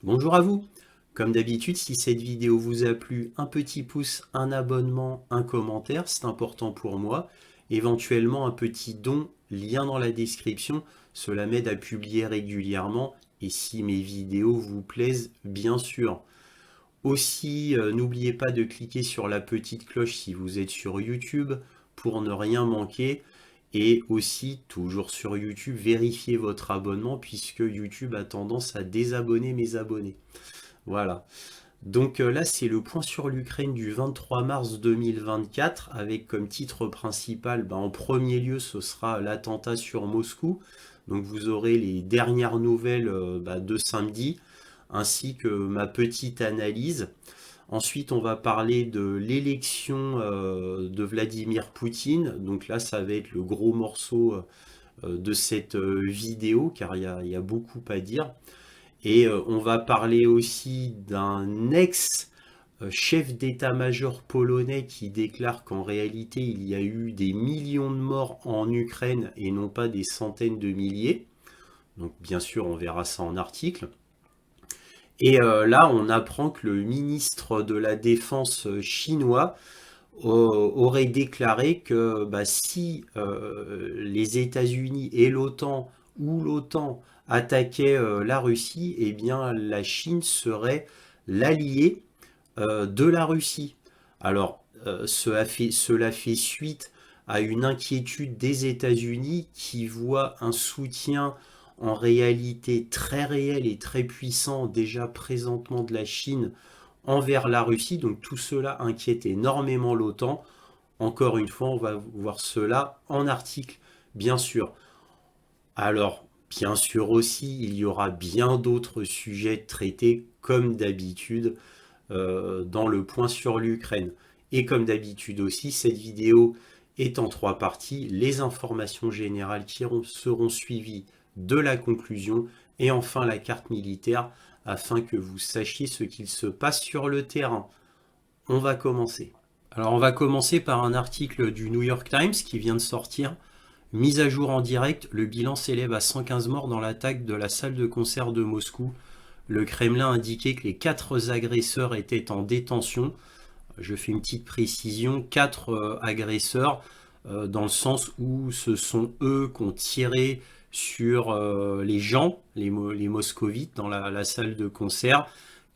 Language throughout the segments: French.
Bonjour à vous. Comme d'habitude, si cette vidéo vous a plu, un petit pouce, un abonnement, un commentaire, c'est important pour moi. Éventuellement un petit don, lien dans la description, cela m'aide à publier régulièrement et si mes vidéos vous plaisent, bien sûr. Aussi, n'oubliez pas de cliquer sur la petite cloche si vous êtes sur YouTube pour ne rien manquer. Et aussi, toujours sur YouTube, vérifiez votre abonnement puisque YouTube a tendance à désabonner mes abonnés. Voilà. Donc là, c'est le point sur l'Ukraine du 23 mars 2024 avec comme titre principal, en premier lieu, ce sera l'attentat sur Moscou. Donc vous aurez les dernières nouvelles de samedi ainsi que ma petite analyse. Ensuite, on va parler de l'élection de Vladimir Poutine. Donc là, ça va être le gros morceau de cette vidéo, car il y a beaucoup à dire. Et on va parler aussi d'un ex-chef d'état-major polonais qui déclare qu'en réalité, il y a eu des millions de morts en Ukraine et non pas des centaines de milliers. Donc bien sûr, on verra ça en article. Et là, on apprend que le ministre de la Défense chinois aurait déclaré que si les États-Unis et l'OTAN ou l'OTAN attaquaient la Russie, eh bien la Chine serait l'allié de la Russie. Alors, cela fait suite à une inquiétude des États-Unis qui voient un soutien en réalité très réel et très puissant déjà présentement de la Chine envers la Russie. Donc tout cela inquiète énormément l'OTAN. Encore une fois, on va voir cela en article, bien sûr. Alors, bien sûr aussi, il y aura bien d'autres sujets traités comme d'habitude dans le point sur l'Ukraine. Et comme d'habitude aussi, cette vidéo est en 3 parties. Les informations générales qui seront suivies de la conclusion et enfin la carte militaire afin que vous sachiez ce qu'il se passe sur le terrain. On va commencer. Alors on va commencer par un article du New York Times qui vient de sortir. Mise à jour en direct, le bilan s'élève à 115 morts dans l'attaque de la salle de concert de Moscou. Le Kremlin a indiqué que les 4 agresseurs étaient en détention. Je fais une petite précision, 4 agresseurs, dans le sens où ce sont eux qui ont tiré sur les gens, les moscovites, dans la salle de concert,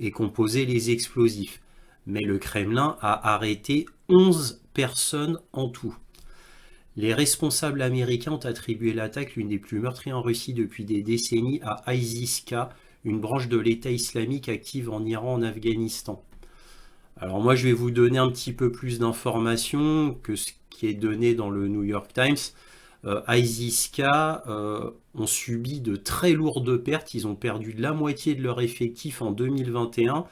et qui ont posé les explosifs. Mais le Kremlin a arrêté 11 personnes en tout. Les responsables américains ont attribué l'attaque, l'une des plus meurtrières en Russie depuis des décennies, à ISIS-K, une branche de l'État islamique active en Iran, en Afghanistan. Alors moi, je vais vous donner un petit peu plus d'informations que ce qui est donné dans le New York Times. ISIS-K ont subi de très lourdes pertes. Ils ont perdu de la moitié de leur effectif en 2021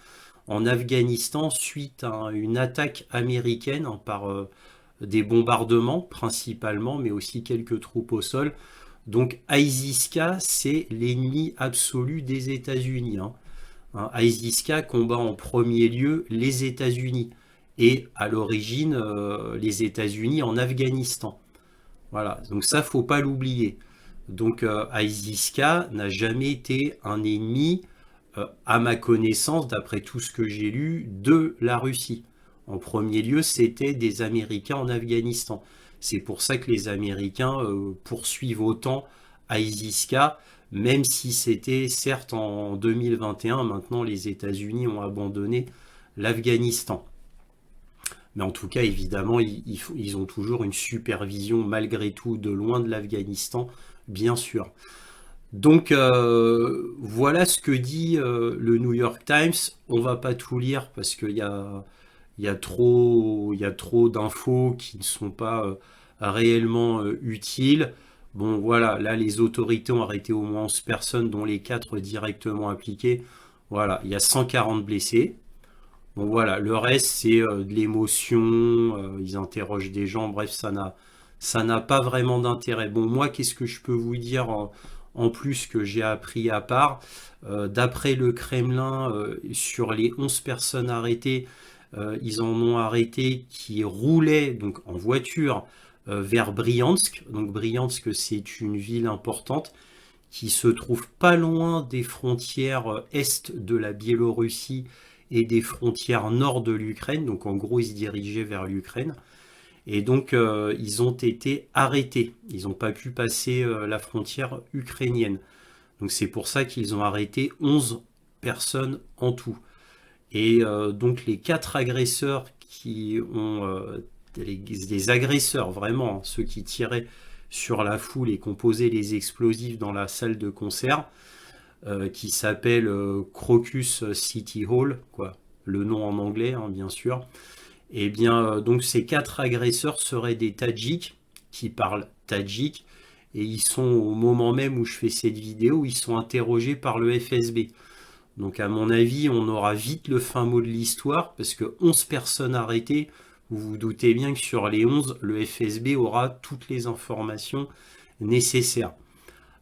en Afghanistan suite à une attaque américaine par des bombardements principalement, mais aussi quelques troupes au sol. Donc ISIS-K, c'est l'ennemi absolu des États-Unis. ISIS-K combat en premier lieu les États-Unis et à l'origine les États-Unis en Afghanistan. Voilà, donc ça, faut pas l'oublier. Donc ISIS-K n'a jamais été un ennemi, à ma connaissance, d'après tout ce que j'ai lu, de la Russie. En premier lieu, c'était des Américains en Afghanistan. C'est pour ça que les Américains poursuivent autant ISIS-K, même si c'était certes en 2021, maintenant les États-Unis ont abandonné l'Afghanistan. Mais en tout cas, évidemment, ils ont toujours une supervision, malgré tout, de loin de l'Afghanistan, bien sûr. Donc, voilà ce que dit le New York Times. On va pas tout lire parce il y a trop d'infos qui ne sont pas réellement utiles. Bon, voilà, là, les autorités ont arrêté au moins 11 personnes, dont les 4 directement impliquées. Voilà, il y a 140 blessés. Bon voilà, le reste c'est de l'émotion, ils interrogent des gens, bref, ça n'a pas vraiment d'intérêt. Bon, moi, qu'est-ce que je peux vous dire en plus que j'ai appris à part? D'après le Kremlin, sur les 11 personnes arrêtées, ils en ont arrêté qui roulaient donc en voiture vers Briansk. Donc Briansk, c'est une ville importante qui se trouve pas loin des frontières est de la Biélorussie et des frontières nord de l'Ukraine. Donc en gros, ils se dirigeaient vers l'Ukraine. Et donc, ils ont été arrêtés. Ils n'ont pas pu passer la frontière ukrainienne. Donc c'est pour ça qu'ils ont arrêté 11 personnes en tout. Et donc les 4 agresseurs qui ont... les agresseurs, vraiment, hein, ceux qui tiraient sur la foule et composaient les explosifs dans la salle de concert, qui s'appelle Crocus City Hall, quoi, le nom en anglais, hein, bien sûr. Et bien, donc ces 4 agresseurs seraient des Tadjiks qui parlent tadjik, et ils sont au moment même où je fais cette vidéo, ils sont interrogés par le FSB. Donc à mon avis, on aura vite le fin mot de l'histoire, parce que 11 personnes arrêtées, vous vous doutez bien que sur les 11, le FSB aura toutes les informations nécessaires.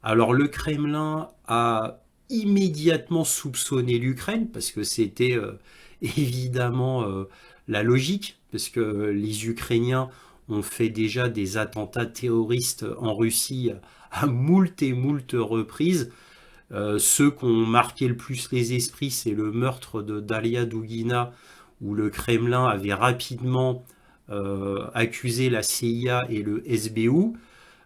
Alors le Kremlin a immédiatement soupçonné l'Ukraine, parce que c'était évidemment la logique, parce que les Ukrainiens ont fait déjà des attentats terroristes en Russie à moult et moult reprises. Ceux qui ont marqué le plus les esprits, c'est le meurtre de Dalia Dugina, où le Kremlin avait rapidement accusé la CIA et le SBU.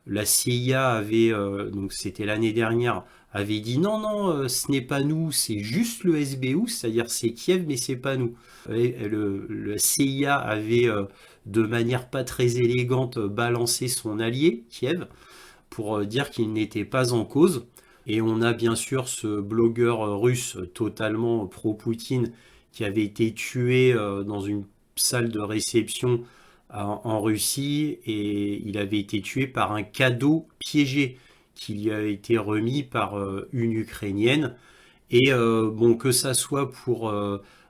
La CIA avait, donc c'était l'année dernière, avait dit non, non, ce n'est pas nous, c'est juste le SBU, c'est-à-dire c'est Kiev, mais c'est pas nous. Et le CIA avait, de manière pas très élégante, balancé son allié, Kiev, pour dire qu'il n'était pas en cause. Et on a bien sûr ce blogueur russe totalement pro-Poutine qui avait été tué dans une salle de réception en Russie, et il avait été tué par un cadeau piégé qui lui a été remis par une Ukrainienne. Et bon, que ça soit pour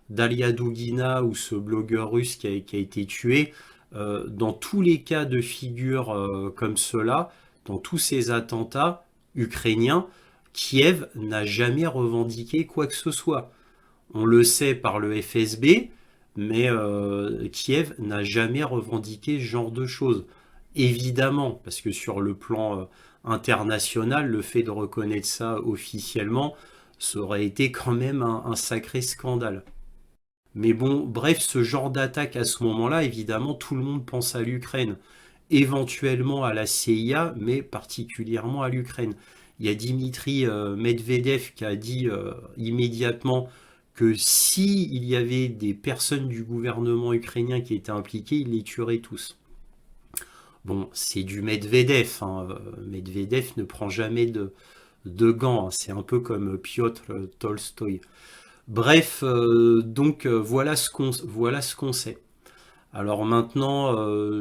Dalia Dugina ou ce blogueur russe qui a été tué, dans tous les cas de figure comme cela, dans tous ces attentats ukrainiens, Kiev n'a jamais revendiqué quoi que ce soit. On le sait par le FSB, mais Kiev n'a jamais revendiqué ce genre de choses. Évidemment, parce que sur le plan international, le fait de reconnaître ça officiellement, ça aurait été quand même un sacré scandale. Mais bon, bref, ce genre d'attaque à ce moment-là, évidemment, tout le monde pense à l'Ukraine, éventuellement à la CIA, mais particulièrement à l'Ukraine. Il y a Dimitri Medvedev qui a dit immédiatement que si il y avait des personnes du gouvernement ukrainien qui étaient impliquées, il les tuerait tous. Bon, c'est du Medvedev, hein. Medvedev ne prend jamais de gants, hein. C'est un peu comme Piotr Tolstoï. Bref, donc voilà ce qu'on sait. Alors maintenant,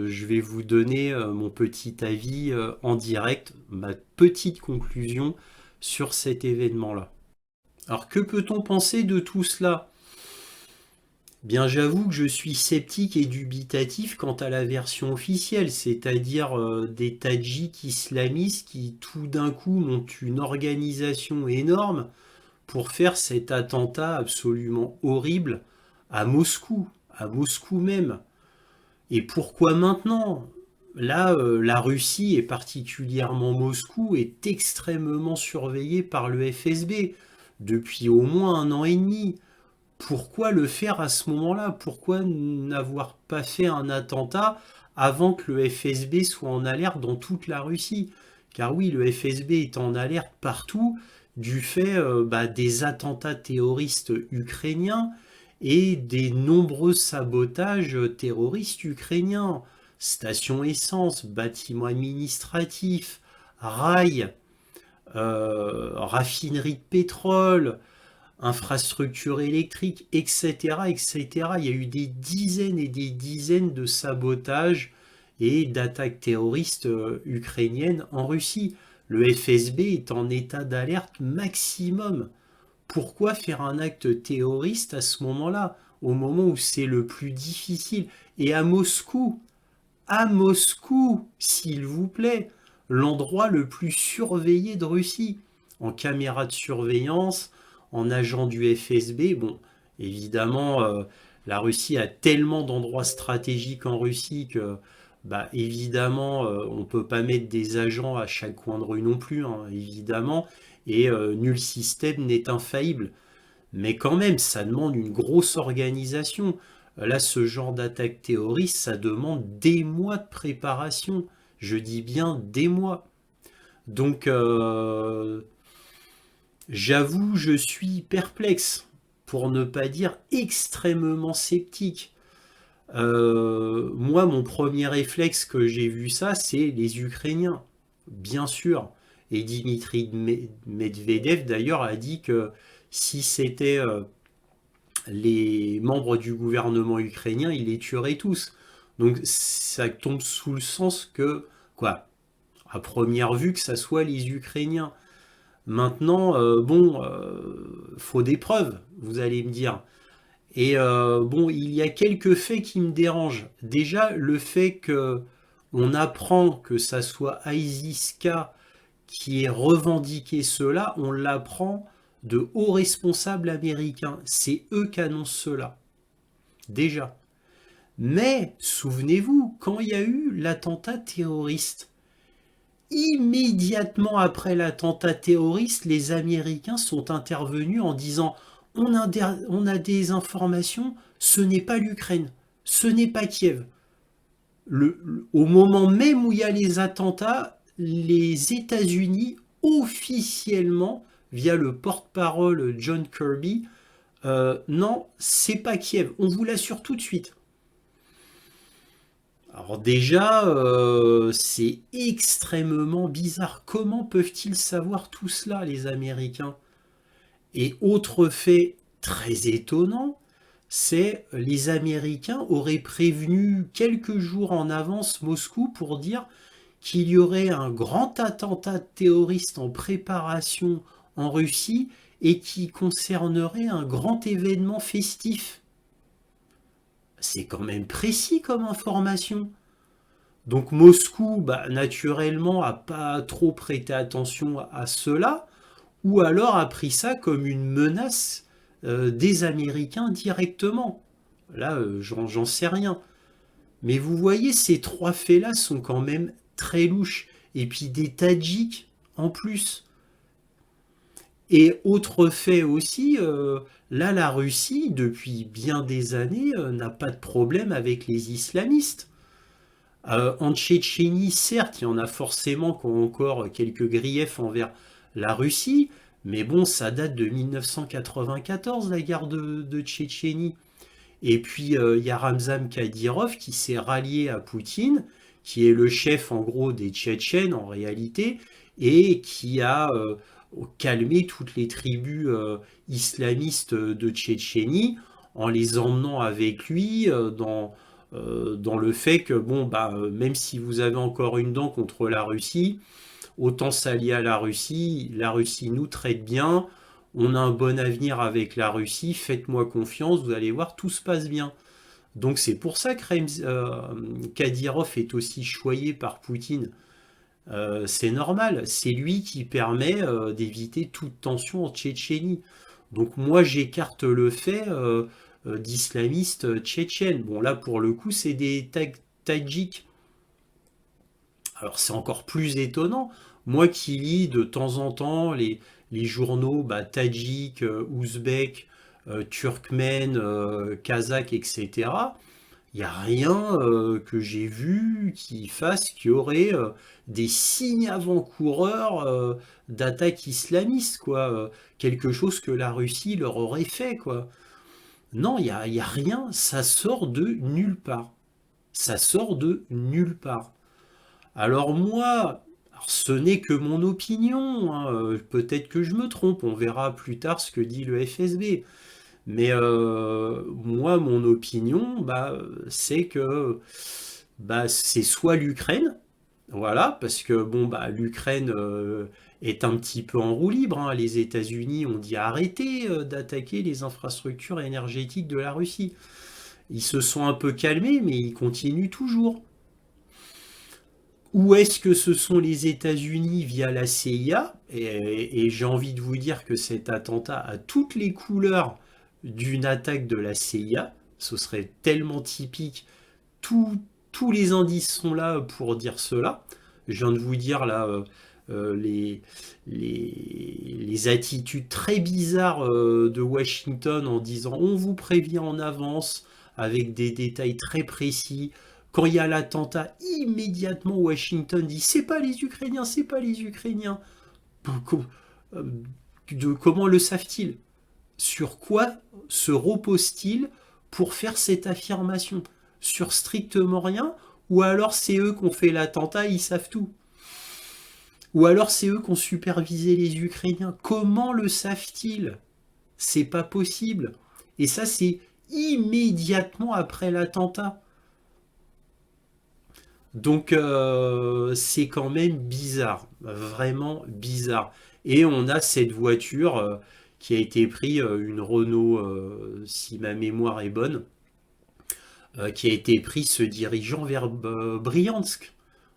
je vais vous donner mon petit avis en direct, ma petite conclusion sur cet événement-là. Alors que peut-on penser de tout cela? Bien, j'avoue que je suis sceptique et dubitatif quant à la version officielle, c'est-à-dire des Tadjiks islamistes qui tout d'un coup montent une organisation énorme pour faire cet attentat absolument horrible à Moscou même. Et pourquoi maintenant? Là, la Russie, et particulièrement Moscou, est extrêmement surveillée par le FSB depuis au moins un an et demi. Pourquoi le faire à ce moment-là? Pourquoi n'avoir pas fait un attentat avant que le FSB soit en alerte dans toute la Russie? Car oui, le FSB est en alerte partout du fait des attentats terroristes ukrainiens et des nombreux sabotages terroristes ukrainiens. Stations essence, bâtiments administratifs, rails, raffineries de pétrole, infrastructures électriques, etc., etc. Il y a eu des dizaines et des dizaines de sabotages et d'attaques terroristes ukrainiennes en Russie. Le FSB est en état d'alerte maximum. Pourquoi faire un acte terroriste à ce moment-là, au moment où c'est le plus difficile? Et à Moscou, s'il vous plaît, l'endroit le plus surveillé de Russie, en caméra de surveillance, en agent du FSB. Bon, évidemment, la Russie a tellement d'endroits stratégiques en Russie que bah évidemment, on ne peut pas mettre des agents à chaque coin de rue non plus, hein, évidemment, et nul système n'est infaillible. Mais quand même, ça demande une grosse organisation. Là, ce genre d'attaque terroriste, ça demande des mois de préparation. Je dis bien des mois. Donc, j'avoue, je suis perplexe, pour ne pas dire extrêmement sceptique. Moi, mon premier réflexe que j'ai vu ça, c'est les Ukrainiens, bien sûr. Et Dimitri Medvedev, d'ailleurs, a dit que si c'était les membres du gouvernement ukrainien, il les tuerait tous. Donc ça tombe sous le sens que, quoi, à première vue, que ça soit les Ukrainiens. Maintenant, bon, faut des preuves, vous allez me dire. Et bon, il y a quelques faits qui me dérangent. Déjà, le fait que on apprend que ça soit ISIS-K qui ait revendiqué cela, on l'apprend de hauts responsables américains. C'est eux qui annoncent cela. Déjà. Mais, souvenez-vous, quand il y a eu l'attentat terroriste, immédiatement après l'attentat terroriste, les Américains sont intervenus en disant on a des informations, ce n'est pas l'Ukraine, ce n'est pas Kiev. Au moment même où il y a les attentats, les États-Unis, officiellement, via le porte-parole John Kirby, non, c'est pas Kiev, on vous l'assure tout de suite. Alors déjà, c'est extrêmement bizarre. Comment peuvent-ils savoir tout cela, les Américains? Et autre fait très étonnant, c'est les Américains auraient prévenu quelques jours en avance Moscou pour dire qu'il y aurait un grand attentat terroriste en préparation en Russie et qui concernerait un grand événement festif. C'est quand même précis comme information. Donc Moscou, bah, naturellement, a pas trop prêté attention à cela, ou alors a pris ça comme une menace des Américains directement. Là, j'en sais rien. Mais vous voyez, ces trois faits-là sont quand même très louches. Et puis des Tadjiks en plus. Et autre fait aussi, là, la Russie, depuis bien des années, n'a pas de problème avec les islamistes. En Tchétchénie, certes, il y en a forcément qui ont encore quelques griefs envers la Russie, mais bon, ça date de 1994, la guerre de Tchétchénie. Et puis, il y a Ramzan Kadyrov qui s'est rallié à Poutine, qui est le chef en gros des Tchétchènes en réalité, et qui a calmé toutes les tribus islamistes de Tchétchénie en les emmenant avec lui dans le fait que, bon, bah, même si vous avez encore une dent contre la Russie, autant s'allier à la Russie nous traite bien, on a un bon avenir avec la Russie, faites-moi confiance, vous allez voir, tout se passe bien. Donc c'est pour ça que Kadyrov est aussi choyé par Poutine. C'est normal, c'est lui qui permet d'éviter toute tension en Tchétchénie. Donc moi j'écarte le fait d'islamistes tchétchènes. Bon là pour le coup c'est des Tadjiks. Alors c'est encore plus étonnant. Moi qui lis de temps en temps les journaux bah, tadjiks, ouzbeks, turkmènes, kazakhs, etc. Il n'y a rien que j'ai vu qui fasse qu'il y aurait des signes avant-coureurs d'attaque islamiste, quoi. Quelque chose que la Russie leur aurait fait, quoi. Non, il y a rien. Ça sort de nulle part. Ça sort de nulle part. Alors moi, alors ce n'est que mon opinion, hein, peut-être que je me trompe, on verra plus tard ce que dit le FSB. Mais moi, mon opinion, bah, c'est que bah, c'est soit l'Ukraine, voilà, parce que bon, bah, l'Ukraine est un petit peu en roue libre, hein. Les États-Unis ont dit arrêtez d'attaquer les infrastructures énergétiques de la Russie. Ils se sont un peu calmés, mais ils continuent toujours. Ou est-ce que ce sont les États-Unis via la CIA? Et j'ai envie de vous dire que cet attentat a toutes les couleurs d'une attaque de la CIA. Ce serait tellement typique. Tout, tous les indices sont là pour dire cela. Je viens de vous dire là les attitudes très bizarres de Washington en disant on vous prévient en avance avec des détails très précis. Quand il y a l'attentat, immédiatement Washington dit c'est pas les Ukrainiens, c'est pas les Ukrainiens. Comment le savent-ils? Sur quoi se repose-t-il pour faire cette affirmation? Sur strictement rien? Ou alors c'est eux qui ont fait l'attentat, ils savent tout? Ou alors c'est eux qui ont supervisé les Ukrainiens? Comment le savent-ils? C'est pas possible. Et ça, c'est immédiatement après l'attentat. Donc c'est quand même bizarre, vraiment bizarre. Et on a cette voiture qui a été prise, une Renault, si ma mémoire est bonne, qui a été prise se dirigeant vers Briansk.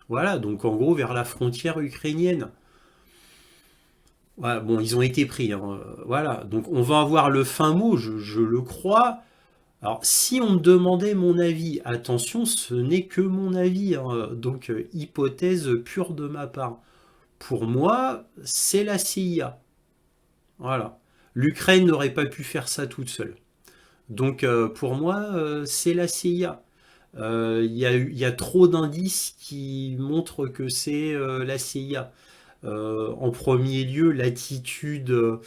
Voilà, donc en gros vers la frontière ukrainienne. Voilà, bon, ils ont été pris, hein, voilà, donc on va avoir le fin mot, je le crois. Alors, si on me demandait mon avis, attention, ce n'est que mon avis, hein, donc hypothèse pure de ma part. Pour moi, c'est la CIA. Voilà. L'Ukraine n'aurait pas pu faire ça toute seule. Donc, pour moi, c'est la CIA. Il y a trop d'indices qui montrent que c'est la CIA. En premier lieu, l'attitude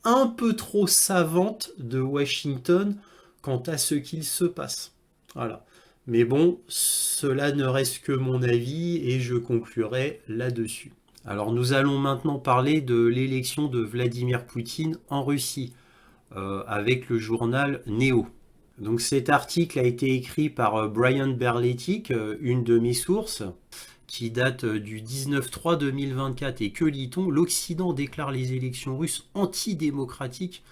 un peu trop savante de Washington quant à ce qu'il se passe. Voilà. Mais bon, cela ne reste que mon avis et je conclurai là-dessus. Alors nous allons maintenant parler de l'élection de Vladimir Poutine en Russie, avec le journal Néo. Donc cet article a été écrit par Brian Berletic, une de mes sources, qui date du 19/3/2024. Et que lit-on? L'Occident déclare les élections russes antidémocratiques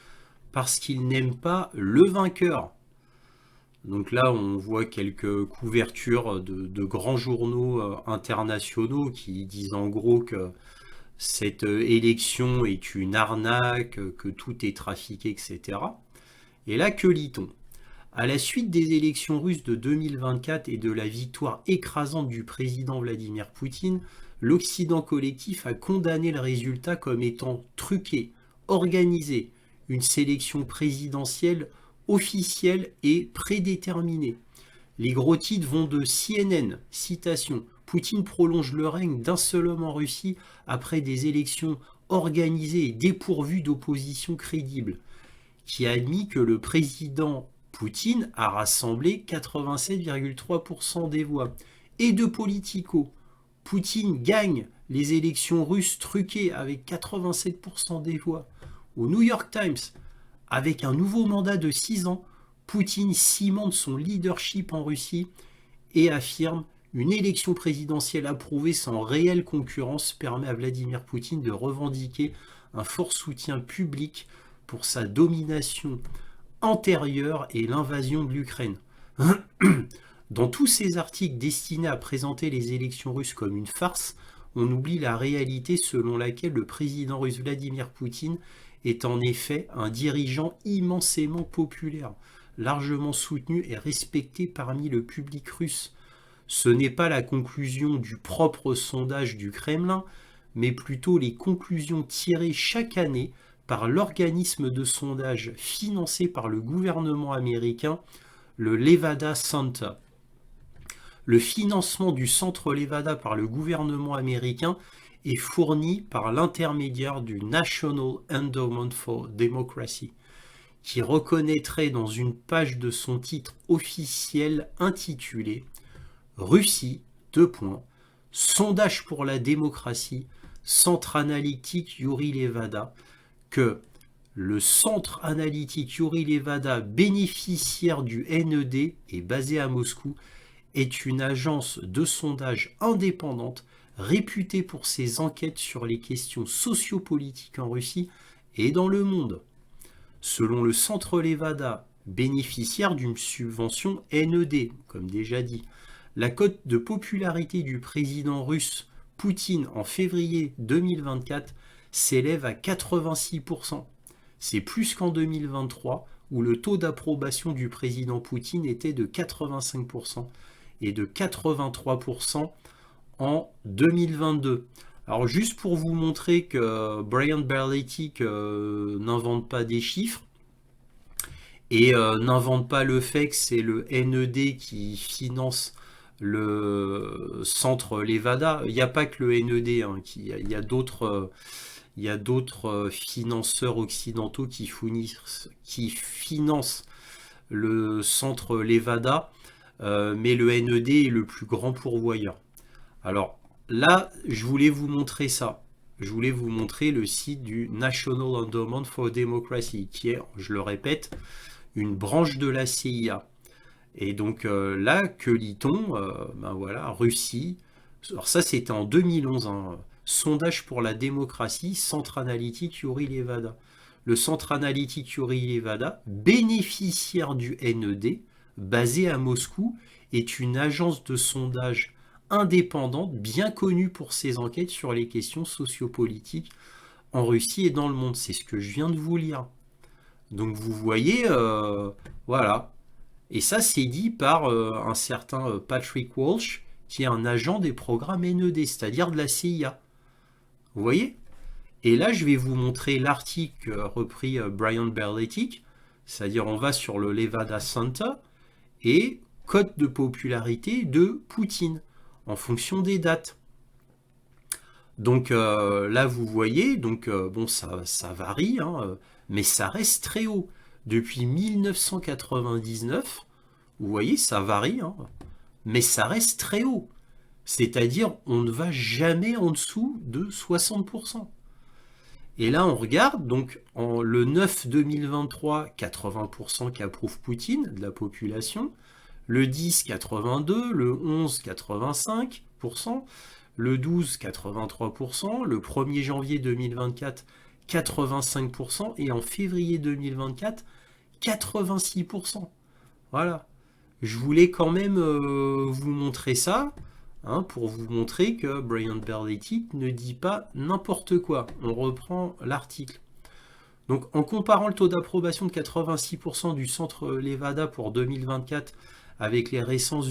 parce qu'il n'aime pas le vainqueur. Donc là, on voit quelques couvertures de grands journaux internationaux qui disent en gros que cette élection est une arnaque, que tout est trafiqué, etc. Et là, que lit-on? À la suite des élections russes de 2024 et de la victoire écrasante du président Vladimir Poutine, l'Occident collectif a condamné le résultat comme étant truqué, organisé, une sélection présidentielle officielle et prédéterminée. Les gros titres vont de CNN, citation, Poutine prolonge le règne d'un seul homme en Russie après des élections organisées et dépourvues d'opposition crédible, qui a admis que le président Poutine a rassemblé 87,3% des voix. Et de Politico, Poutine gagne les élections russes truquées avec 87% des voix. Au New York Times, avec un nouveau mandat de 6 ans, Poutine cimente son leadership en Russie et affirme une élection présidentielle approuvée sans réelle concurrence permet à Vladimir Poutine de revendiquer un fort soutien public pour sa domination antérieure et l'invasion de l'Ukraine. Dans tous ces articles destinés à présenter les élections russes comme une farce, on oublie la réalité selon laquelle le président russe Vladimir Poutine est en effet un dirigeant immensément populaire, largement soutenu et respecté parmi le public russe. Ce n'est pas la conclusion du propre sondage du Kremlin, mais plutôt les conclusions tirées chaque année par l'organisme de sondage financé par le gouvernement américain, le Levada Center. Le financement du centre Levada par le gouvernement américain est fourni par l'intermédiaire du National Endowment for Democracy, qui reconnaîtrait dans une page de son titre officiel intitulé Russie, sondage pour la démocratie, centre analytique Yuri Levada, que le centre analytique Yuri Levada, bénéficiaire du NED et basé à Moscou, est une agence de sondage indépendante réputée pour ses enquêtes sur les questions sociopolitiques en Russie et dans le monde. Selon le centre Levada, bénéficiaire d'une subvention NED, comme déjà dit, la cote de popularité du président russe Poutine en février 2024 s'élève à 86%. C'est plus qu'en 2023, où le taux d'approbation du président Poutine était de 85%, et de 83% en 2022. Alors juste pour vous montrer que Brian Berletic n'invente pas des chiffres et n'invente pas le fait que c'est le NED qui finance le centre Levada. Il n'y a pas que le NED, hein, il y a d'autres financeurs occidentaux qui financent le centre Levada, mais le NED est le plus grand pourvoyeur. Alors là, je voulais vous montrer ça. Je voulais vous montrer le site du National Endowment for Democracy, qui est, je le répète, une branche de la CIA. Et donc là, que lit-on? Ben voilà, Russie. Alors ça, c'était en 2011, hein. Sondage pour la démocratie, Centre analytique Yuri Levada. Le Centre analytique Yuri Levada, bénéficiaire du NED, basé à Moscou, est une agence de sondage indépendante, bien connue pour ses enquêtes sur les questions sociopolitiques en Russie et dans le monde. C'est ce que je viens de vous lire. Donc vous voyez, voilà. Et ça, c'est dit par un certain Patrick Walsh, qui est un agent des programmes NED, c'est-à-dire de la CIA. Vous voyez? Et là, je vais vous montrer l'article repris Brian Berletic, c'est-à-dire on va sur le Levada Center et cote de popularité de Poutine en fonction des dates. Donc là, vous voyez, donc bon, ça varie, hein, mais ça reste très haut. Depuis 1999, vous voyez, ça varie, hein, mais ça reste très haut. C'est-à-dire, on ne va jamais en dessous de 60%. Et là, on regarde, donc le 9 2023, 80% qui approuvent Poutine de la population, le 10, 82, le 11, 85%, le 12, 83%, le 1er janvier 2024, 85%, et en février 2024, 86%. Voilà. Je voulais quand même vous montrer ça, hein, pour vous montrer que Brian Berletic ne dit pas n'importe quoi. On reprend l'article. Donc en comparant le taux d'approbation de 86% du centre Levada pour 2024 avec les récents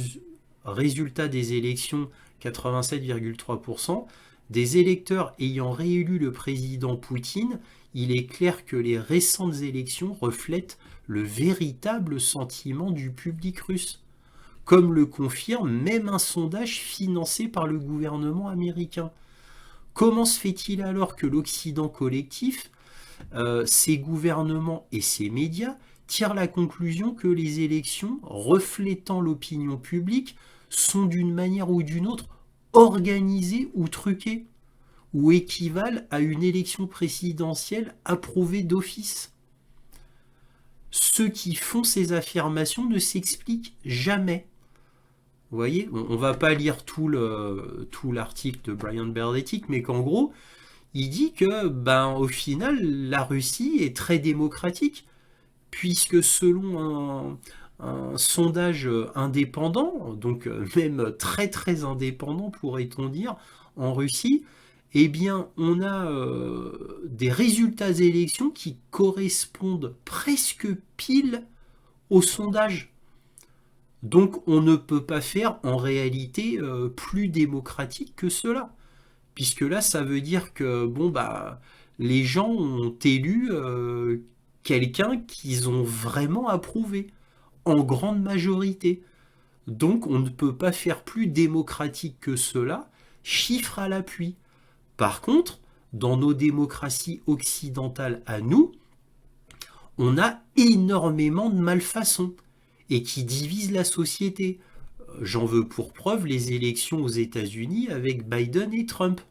résultats des élections, 87,3%, des électeurs ayant réélu le président Poutine, il est clair que les récentes élections reflètent le véritable sentiment du public russe, comme le confirme même un sondage financé par le gouvernement américain. Comment se fait-il alors que l'Occident collectif, ses gouvernements et ses médias tirent la conclusion que les élections reflétant l'opinion publique sont d'une manière ou d'une autre organisées ou truquées, ou équivalent à une élection présidentielle approuvée d'office? Ceux qui font ces affirmations ne s'expliquent jamais. Vous voyez, on ne va pas lire tout l'article de Brian Berletic, mais qu'en gros, il dit que, ben, au final, la Russie est très démocratique, puisque selon un sondage indépendant, donc même très très indépendant pourrait-on dire, en Russie, eh bien on a des résultats d'élections qui correspondent presque pile au sondage. Donc on ne peut pas faire en réalité plus démocratique que cela, puisque là ça veut dire que bon bah les gens ont élu quelqu'un qu'ils ont vraiment approuvé en grande majorité. Donc on ne peut pas faire plus démocratique que cela, chiffre à l'appui. Par contre, dans nos démocraties occidentales à nous, on a énormément de malfaçons et qui divisent la société. J'en veux pour preuve les élections aux États-Unis avec Biden et Trump.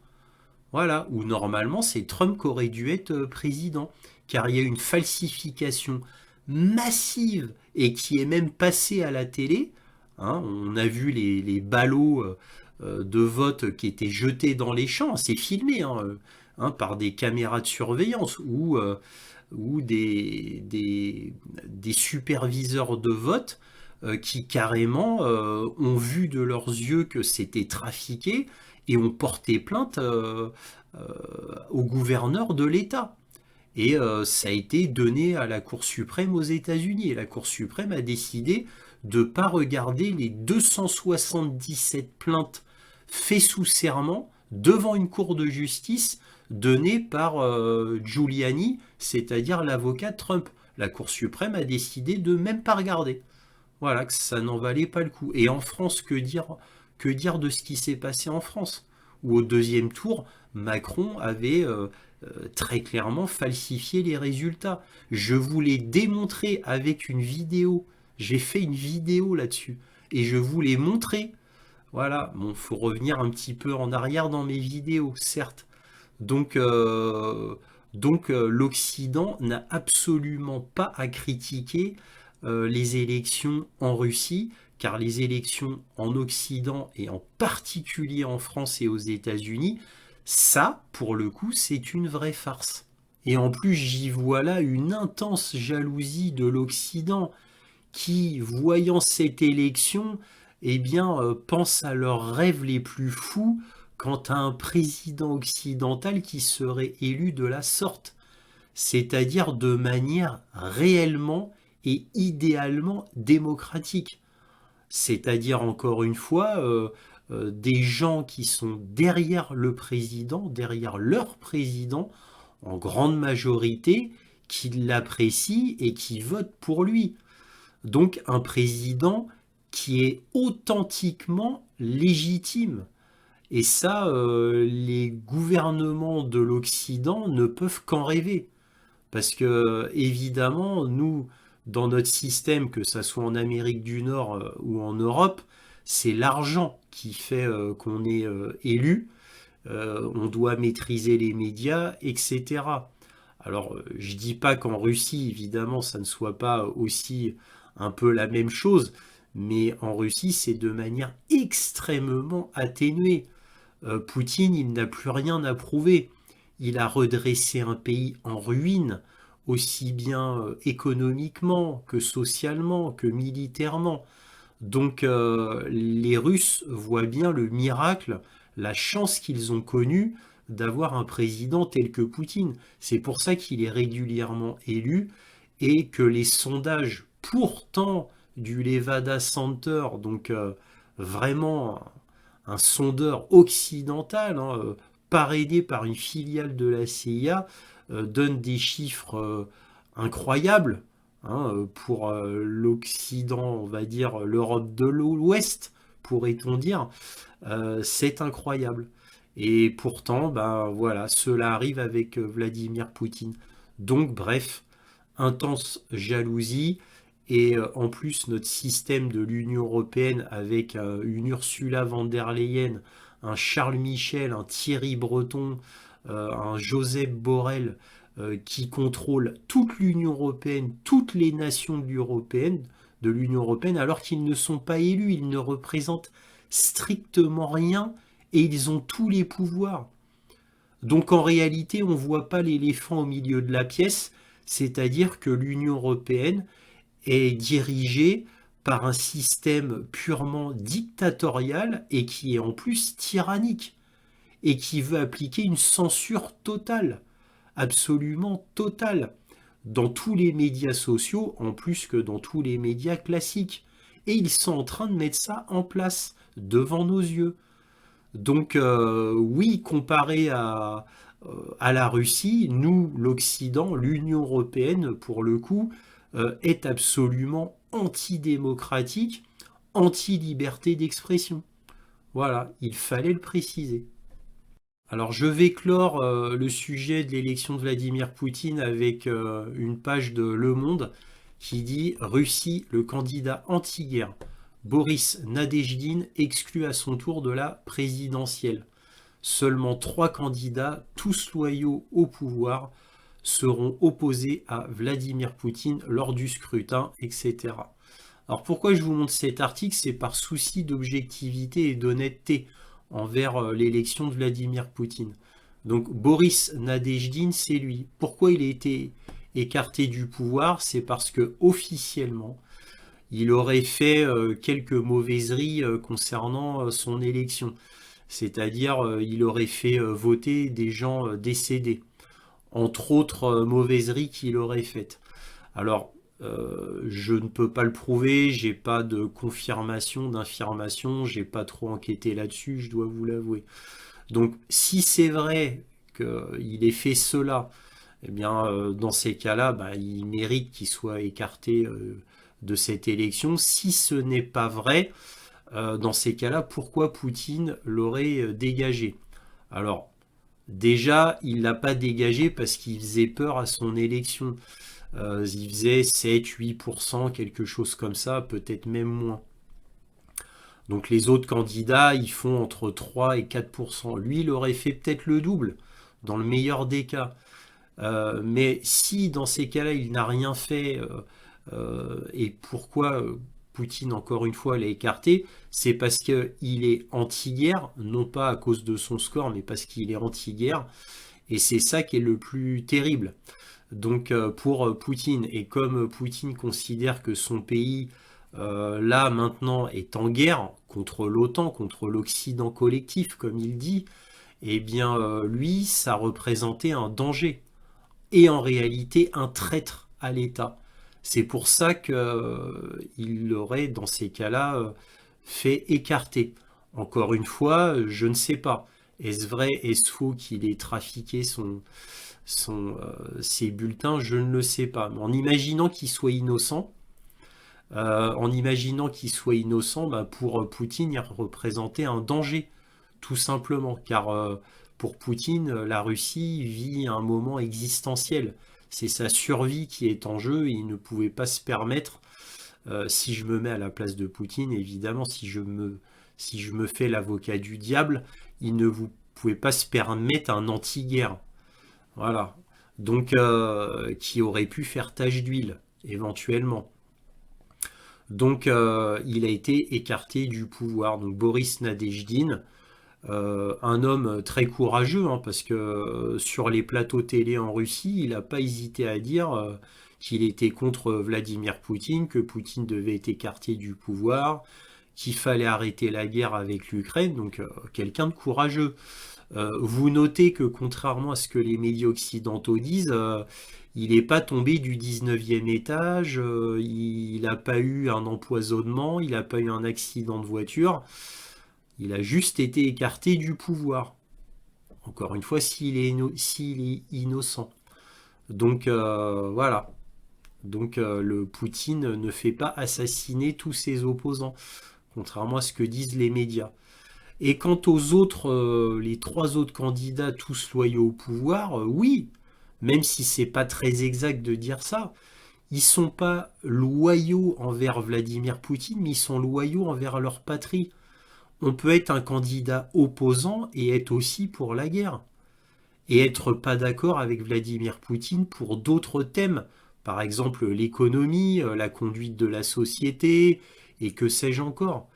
Voilà, où normalement c'est Trump qui aurait dû être président, car il y a une falsification massive et qui est même passée à la télé. Hein, on a vu les ballots de vote qui étaient jetés dans les champs, c'est filmé hein, par des caméras de surveillance ou des superviseurs de vote qui carrément ont vu de leurs yeux que c'était trafiqué et ont porté plainte au gouverneur de l'État. Et ça a été donné à la Cour suprême aux États-Unis. Et la Cour suprême a décidé de ne pas regarder les 277 plaintes faites sous serment devant une cour de justice donnée par Giuliani, c'est-à-dire l'avocat de Trump. La Cour suprême a décidé de même pas regarder. Voilà, que ça n'en valait pas le coup. Et en France, que dire de ce qui s'est passé en France? Où au deuxième tour, Macron avait très clairement falsifié les résultats. Je vous l'ai démontré avec une vidéo. J'ai fait une vidéo là-dessus. Et je vous l'ai montré. Voilà, bon, faut revenir un petit peu en arrière dans mes vidéos, certes. Donc, l'Occident n'a absolument pas à critiquer les élections en Russie, car les élections en Occident et en particulier en France et aux États-Unis, ça, pour le coup, c'est une vraie farce. Et en plus, j'y vois là une intense jalousie de l'Occident qui, voyant cette élection, eh bien, pensent à leurs rêves les plus fous quant à un président occidental qui serait élu de la sorte, c'est-à-dire de manière réellement et idéalement démocratique. C'est-à-dire, encore une fois, des gens qui sont derrière le président, derrière leur président, en grande majorité, qui l'apprécient et qui votent pour lui. Donc un président qui est authentiquement légitime. Et ça, les gouvernements de l'Occident ne peuvent qu'en rêver. Parce que, évidemment, nous, dans notre système, que ça soit en Amérique du Nord ou en Europe, c'est l'argent qui fait qu'on est élu. On doit maîtriser les médias, etc. Alors, je dis pas qu'en Russie, évidemment, ça ne soit pas aussi un peu la même chose, mais en Russie, c'est de manière extrêmement atténuée. Poutine, il n'a plus rien à prouver. Il a redressé un pays en ruine, aussi bien économiquement que socialement, que militairement. Donc les Russes voient bien le miracle, la chance qu'ils ont connue d'avoir un président tel que Poutine. C'est pour ça qu'il est régulièrement élu et que les sondages pourtant du Levada Center, donc vraiment un sondeur occidental, hein, parrainé par une filiale de la CIA, donne des chiffres incroyables, hein, pour l'Occident, on va dire l'Europe de l'Ouest, pourrait-on dire. C'est incroyable. Et pourtant, ben voilà, cela arrive avec Vladimir Poutine. Donc, bref, intense jalousie. Et en plus, notre système de l'Union européenne avec une Ursula von der Leyen, un Charles Michel, un Thierry Breton, un Joseph Borrell qui contrôlent toute l'Union européenne, toutes les nations de l'Union européenne, alors qu'ils ne sont pas élus, ils ne représentent strictement rien et ils ont tous les pouvoirs. Donc en réalité, on ne voit pas l'éléphant au milieu de la pièce, c'est-à-dire que l'Union européenne est dirigée par un système purement dictatorial et qui est en plus tyrannique et qui veut appliquer une censure totale, absolument totale, dans tous les médias sociaux, en plus que dans tous les médias classiques. Et ils sont en train de mettre ça en place devant nos yeux. Donc oui, comparé à la Russie, nous, l'Occident, l'Union européenne, pour le coup, est absolument antidémocratique, anti-liberté d'expression. Voilà, il fallait le préciser. Alors je vais clore le sujet de l'élection de Vladimir Poutine avec une page de Le Monde qui dit Russie, le candidat anti-guerre. Boris Nadezhdin exclu à son tour de la présidentielle. Seulement 3 candidats, tous loyaux au pouvoir, seront opposés à Vladimir Poutine lors du scrutin, etc. Alors pourquoi je vous montre cet article? C'est par souci d'objectivité et d'honnêteté envers l'élection de Vladimir Poutine. Donc Boris Nadezhdin, c'est lui. Pourquoi il a été écarté du pouvoir? C'est parce que officiellement, il aurait fait quelques mauvaiseries concernant son élection. C'est-à-dire, il aurait fait voter des gens décédés, entre autres mauvaiseries qu'il aurait faites. Alors, Je ne peux pas le prouver, j'ai pas de confirmation, d'information, j'ai pas trop enquêté là-dessus, je dois vous l'avouer. Donc si c'est vrai qu'il ait fait cela, eh bien dans ces cas-là, bah, il mérite qu'il soit écarté de cette élection. Si ce n'est pas vrai, dans ces cas-là, pourquoi Poutine l'aurait dégagé? Alors, déjà, il l'a pas dégagé parce qu'il faisait peur à son élection. Il faisait 7-8%, quelque chose comme ça, peut-être même moins. Donc les autres candidats, ils font entre 3 et 4%. Lui, il aurait fait peut-être le double, dans le meilleur des cas. Mais si dans ces cas-là, il n'a rien fait, et pourquoi Poutine, encore une fois, l'a écarté, c'est parce qu'il est anti-guerre, non pas à cause de son score, mais parce qu'il est anti-guerre. Et c'est ça qui est le plus terrible. Donc pour Poutine, et comme Poutine considère que son pays, là maintenant, est en guerre contre l'OTAN, contre l'Occident collectif, comme il dit, eh bien lui, ça représentait un danger et en réalité un traître à l'État. C'est pour ça qu'il l'aurait, dans ces cas-là, fait écarter. Encore une fois, je ne sais pas. Est-ce vrai, est-ce faux qu'il ait trafiqué ses bulletins? Je ne le sais pas. Mais en imaginant qu'il soit innocent, bah, pour Poutine, il représentait un danger, tout simplement. Car pour Poutine, la Russie vit un moment existentiel. C'est sa survie qui est en jeu. Il ne pouvait pas se permettre, si je me mets à la place de Poutine, évidemment, si je me fais l'avocat du diable, il ne vous pouvez pas se permettre un anti-guerre. Voilà. Donc, qui aurait pu faire tache d'huile, éventuellement. Donc, il a été écarté du pouvoir. Donc, Boris Nadezhdin, un homme très courageux, hein, parce que sur les plateaux télé en Russie, il n'a pas hésité à dire qu'il était contre Vladimir Poutine, que Poutine devait être écarté du pouvoir, qu'il fallait arrêter la guerre avec l'Ukraine. Donc, quelqu'un de courageux. Vous notez que contrairement à ce que les médias occidentaux disent, il n'est pas tombé du 19e étage, il n'a pas eu un empoisonnement, il n'a pas eu un accident de voiture, il a juste été écarté du pouvoir. Encore une fois, s'il est innocent. Donc voilà. Donc le Poutine ne fait pas assassiner tous ses opposants, contrairement à ce que disent les médias. Et quant aux autres, les trois autres candidats, tous loyaux au pouvoir, oui, même si c'est pas très exact de dire ça, ils sont pas loyaux envers Vladimir Poutine, mais ils sont loyaux envers leur patrie. On peut être un candidat opposant et être aussi pour la guerre. Et être pas d'accord avec Vladimir Poutine pour d'autres thèmes, par exemple l'économie, la conduite de la société, et que sais-je encore.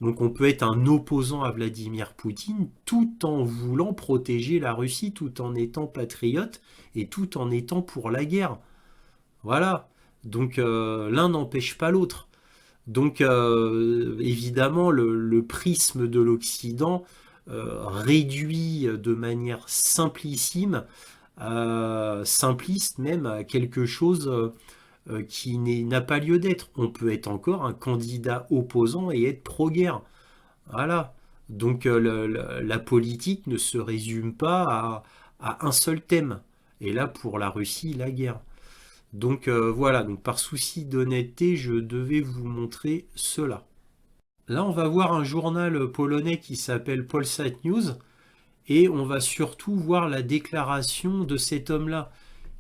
Donc on peut être un opposant à Vladimir Poutine tout en voulant protéger la Russie, tout en étant patriote et tout en étant pour la guerre. Voilà. Donc l'un n'empêche pas l'autre. Donc évidemment, le prisme de l'Occident réduit de manière simplissime, simpliste même, à quelque chose qui n'a pas lieu d'être. On peut être encore un candidat opposant et être pro-guerre. Voilà. Donc la politique ne se résume pas à un seul thème. Et là, pour la Russie, la guerre. Donc voilà, donc par souci d'honnêteté, je devais vous montrer cela. Là, on va voir un journal polonais qui s'appelle Polsat News, et on va surtout voir la déclaration de cet homme-là,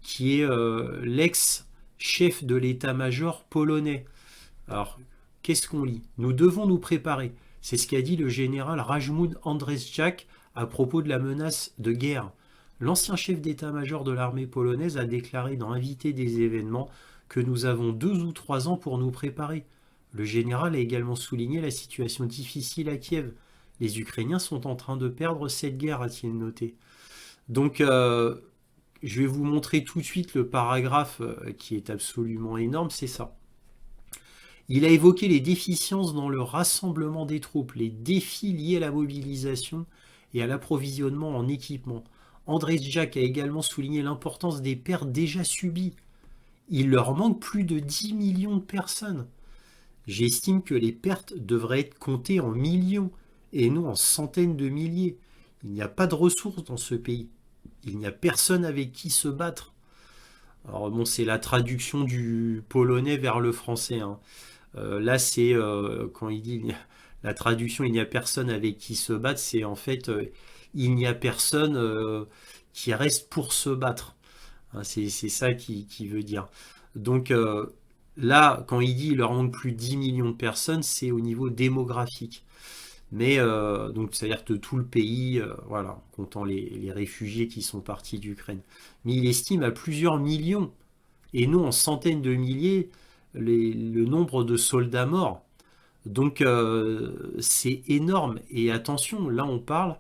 qui est l'ex-chef de l'état-major polonais. Alors, qu'est-ce qu'on lit? Nous devons nous préparer. C'est ce qu'a dit le général Rajmund Andrzejczak à propos de la menace de guerre. L'ancien chef d'état-major de l'armée polonaise a déclaré dans Invité des événements que nous avons 2 ou 3 ans pour nous préparer. Le général a également souligné la situation difficile à Kiev. Les Ukrainiens sont en train de perdre cette guerre, a-t-il noté. Donc, je vais vous montrer tout de suite le paragraphe qui est absolument énorme, c'est ça. Il a évoqué les déficiences dans le rassemblement des troupes, les défis liés à la mobilisation et à l'approvisionnement en équipement. Andrzejczak a également souligné l'importance des pertes déjà subies. Il leur manque plus de 10 millions de personnes. J'estime que les pertes devraient être comptées en millions et non en centaines de milliers. Il n'y a pas de ressources dans ce pays. Il n'y a personne avec qui se battre. Alors bon, c'est la traduction du polonais vers le français, hein. Là, c'est quand il dit la traduction, il n'y a personne avec qui se battre, c'est en fait il n'y a personne qui reste pour se battre. Hein, c'est ça qui veut dire. Donc là, quand il dit il leur manque plus de 10 millions de personnes, c'est au niveau démographique. Mais donc, c'est-à-dire que tout le pays, voilà, comptant les réfugiés qui sont partis d'Ukraine. Mais il estime à plusieurs millions, et non en centaines de milliers, le nombre de soldats morts. Donc, c'est énorme. Et attention, là, on parle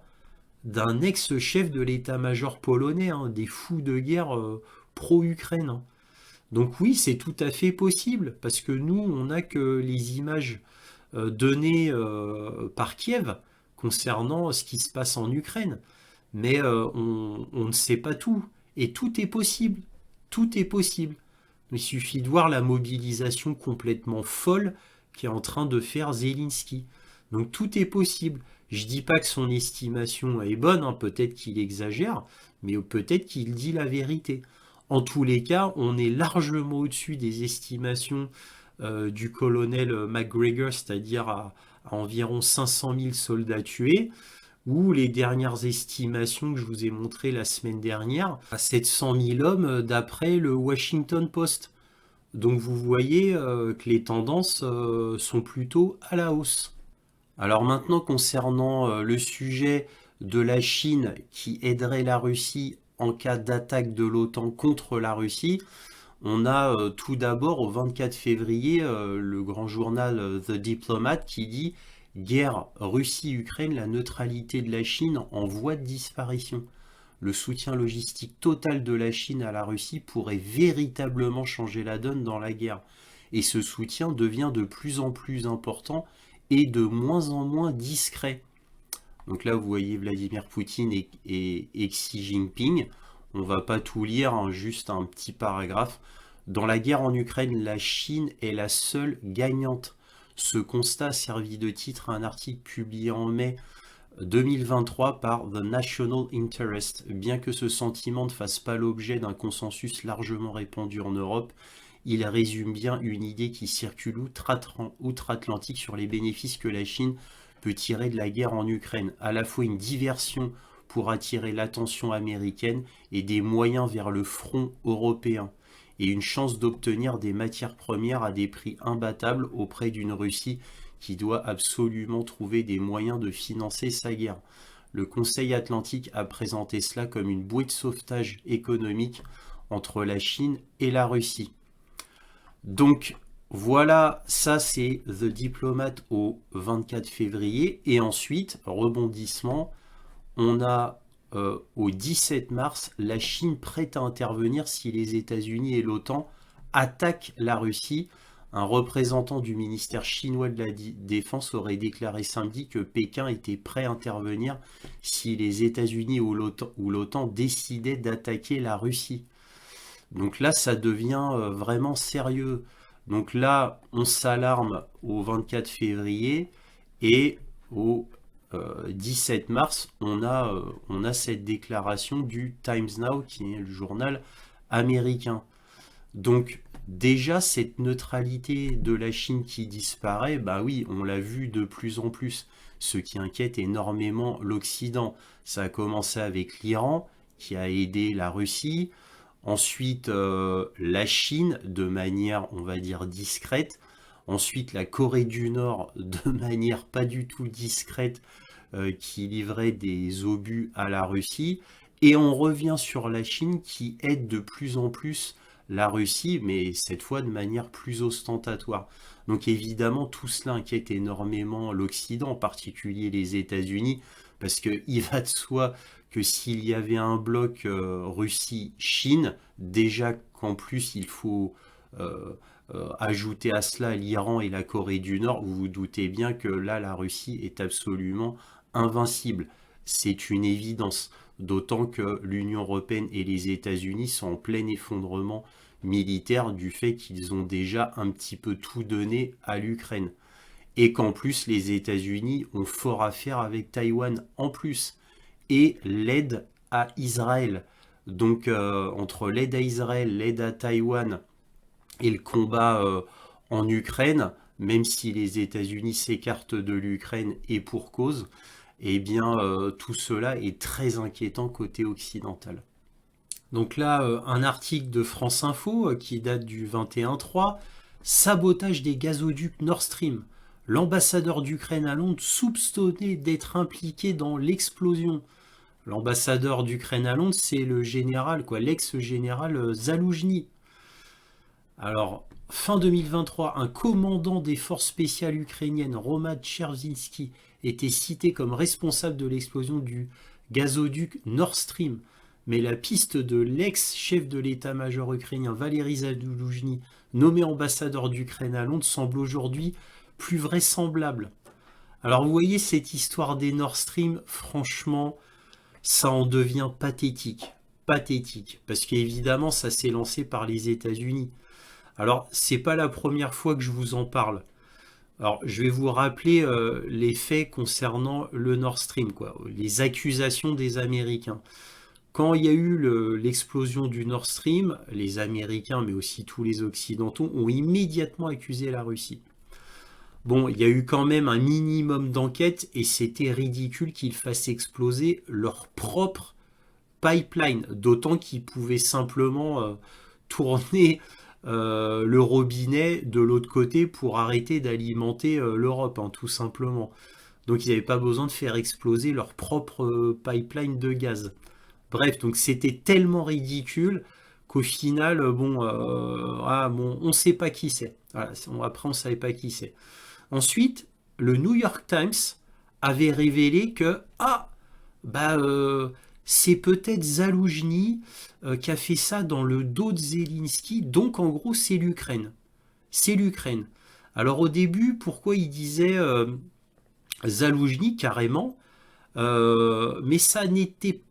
d'un ex-chef de l'état-major polonais, hein, des fous de guerre pro-Ukraine, hein. Donc oui, c'est tout à fait possible, parce que nous, on n'a que les images données par Kiev concernant ce qui se passe en Ukraine. Mais on ne sait pas tout. Et tout est possible. Tout est possible. Il suffit de voir la mobilisation complètement folle qui est en train de faire Zelensky. Donc tout est possible. Je dis pas que son estimation est bonne, hein, peut-être qu'il exagère, mais peut-être qu'il dit la vérité. En tous les cas, on est largement au-dessus des estimations du colonel McGregor, c'est-à-dire à environ 500 000 soldats tués, ou les dernières estimations que je vous ai montrées la semaine dernière, à 700 000 hommes d'après le Washington Post. Donc vous voyez que les tendances sont plutôt à la hausse. Alors maintenant, concernant le sujet de la Chine qui aiderait la Russie en cas d'attaque de l'OTAN contre la Russie, on a tout d'abord au 24 février le grand journal The Diplomat qui dit guerre Russie-Ukraine, la neutralité de la Chine en voie de disparition. Le soutien logistique total de la Chine à la Russie pourrait véritablement changer la donne dans la guerre. Et ce soutien devient de plus en plus important et de moins en moins discret. Donc là, vous voyez Vladimir Poutine et Xi Jinping. On ne va pas tout lire, hein, juste un petit paragraphe. Dans la guerre en Ukraine, la Chine est la seule gagnante. Ce constat a servi de titre à un article publié en mai 2023 par The National Interest. Bien que ce sentiment ne fasse pas l'objet d'un consensus largement répandu en Europe, il résume bien une idée qui circule outre-Atlantique sur les bénéfices que la Chine peut tirer de la guerre en Ukraine. À la fois une diversion pour attirer l'attention américaine et des moyens vers le front européen, et une chance d'obtenir des matières premières à des prix imbattables auprès d'une Russie qui doit absolument trouver des moyens de financer sa guerre. Le Conseil Atlantique a présenté cela comme une bouée de sauvetage économique entre la Chine et la Russie. Donc voilà, ça c'est The Diplomat au 24 février. Et ensuite, rebondissement, on a au 17 mars la Chine prête à intervenir si les États-Unis et l'OTAN attaquent la Russie. Un représentant du ministère chinois de la Défense aurait déclaré samedi que Pékin était prêt à intervenir si les États-Unis ou l'OTAN décidaient d'attaquer la Russie. Donc là, ça devient vraiment sérieux. Donc là, on s'alarme au 24 février et au 17 mars, on a cette déclaration du Times Now, qui est le journal américain. Donc déjà, cette neutralité de la Chine qui disparaît, bah oui, on l'a vu de plus en plus, ce qui inquiète énormément l'Occident. Ça a commencé avec l'Iran, qui a aidé la Russie. Ensuite, la Chine, de manière, on va dire, discrète. Ensuite, la Corée du Nord, de manière pas du tout discrète, qui livrait des obus à la Russie. Et on revient sur la Chine qui aide de plus en plus la Russie, mais cette fois de manière plus ostentatoire. Donc évidemment, tout cela inquiète énormément l'Occident, en particulier les États-Unis, parce qu'il va de soi que s'il y avait un bloc Russie-Chine, déjà qu'en plus il faut ajouter à cela l'Iran et la Corée du Nord, vous vous doutez bien que là la Russie est absolument invincible. C'est une évidence, d'autant que l'Union européenne et les États-Unis sont en plein effondrement militaire du fait qu'ils ont déjà un petit peu tout donné à l'Ukraine. Et qu'en plus, les États-Unis ont fort à faire avec Taïwan en plus. Et l'aide à Israël. Donc, entre l'aide à Israël, l'aide à Taïwan et le combat en Ukraine, même si les États-Unis s'écartent de l'Ukraine et pour cause, eh bien, tout cela est très inquiétant côté occidental. Donc là, un article de France Info qui date du 21-3, sabotage des gazoducs Nord Stream. L'ambassadeur d'Ukraine à Londres soupçonné d'être impliqué dans l'explosion. L'ambassadeur d'Ukraine à Londres, c'est le général, quoi, l'ex-général Zaloujny. Alors, fin 2023, un commandant des forces spéciales ukrainiennes, Roman Chervinsky, était cité comme responsable de l'explosion du gazoduc Nord Stream. Mais la piste de l'ex-chef de l'état-major ukrainien, Valery Zaloujny, nommé ambassadeur d'Ukraine à Londres, semble aujourd'hui plus vraisemblable. Alors vous voyez cette histoire des Nord Stream, franchement, ça en devient pathétique. Pathétique. Parce qu'évidemment, ça s'est lancé par les États-Unis. Alors, c'est pas la première fois que je vous en parle. Alors, je vais vous rappeler les faits concernant le Nord Stream, quoi, les accusations des Américains. Quand il y a eu l'explosion du Nord Stream, les Américains, mais aussi tous les Occidentaux, ont immédiatement accusé la Russie. Bon, il y a eu quand même un minimum d'enquête et c'était ridicule qu'ils fassent exploser leur propre pipeline, d'autant qu'ils pouvaient simplement tourner le robinet de l'autre côté pour arrêter d'alimenter l'Europe, hein, tout simplement. Donc ils n'avaient pas besoin de faire exploser leur propre pipeline de gaz. Bref, donc c'était tellement ridicule qu'au final, bon, on ne sait pas qui c'est. Voilà, après, on ne savait pas qui c'est. Ensuite, le New York Times avait révélé que, c'est peut-être Zaloujny qui a fait ça dans le dos de Zelensky, donc en gros c'est l'Ukraine. C'est l'Ukraine. Alors au début, pourquoi il disait Zaloujny carrément, mais ça n'était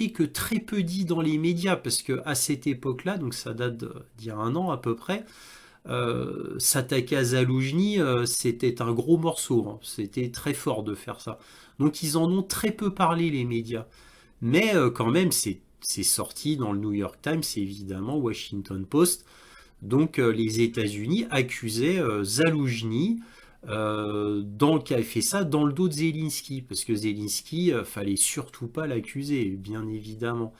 que très peu dit dans les médias, parce que à cette époque-là, donc ça date d'il y a un an à peu près, s'attaquer à Zaloujny, c'était un gros morceau, hein. C'était très fort de faire ça. Donc ils en ont très peu parlé les médias. Mais quand même, c'est sorti dans le New York Times, évidemment, Washington Post. Donc les États-Unis accusaient Zaloujny qui a fait ça dans le dos de Zelensky, parce que Zelensky, fallait surtout pas l'accuser, bien évidemment.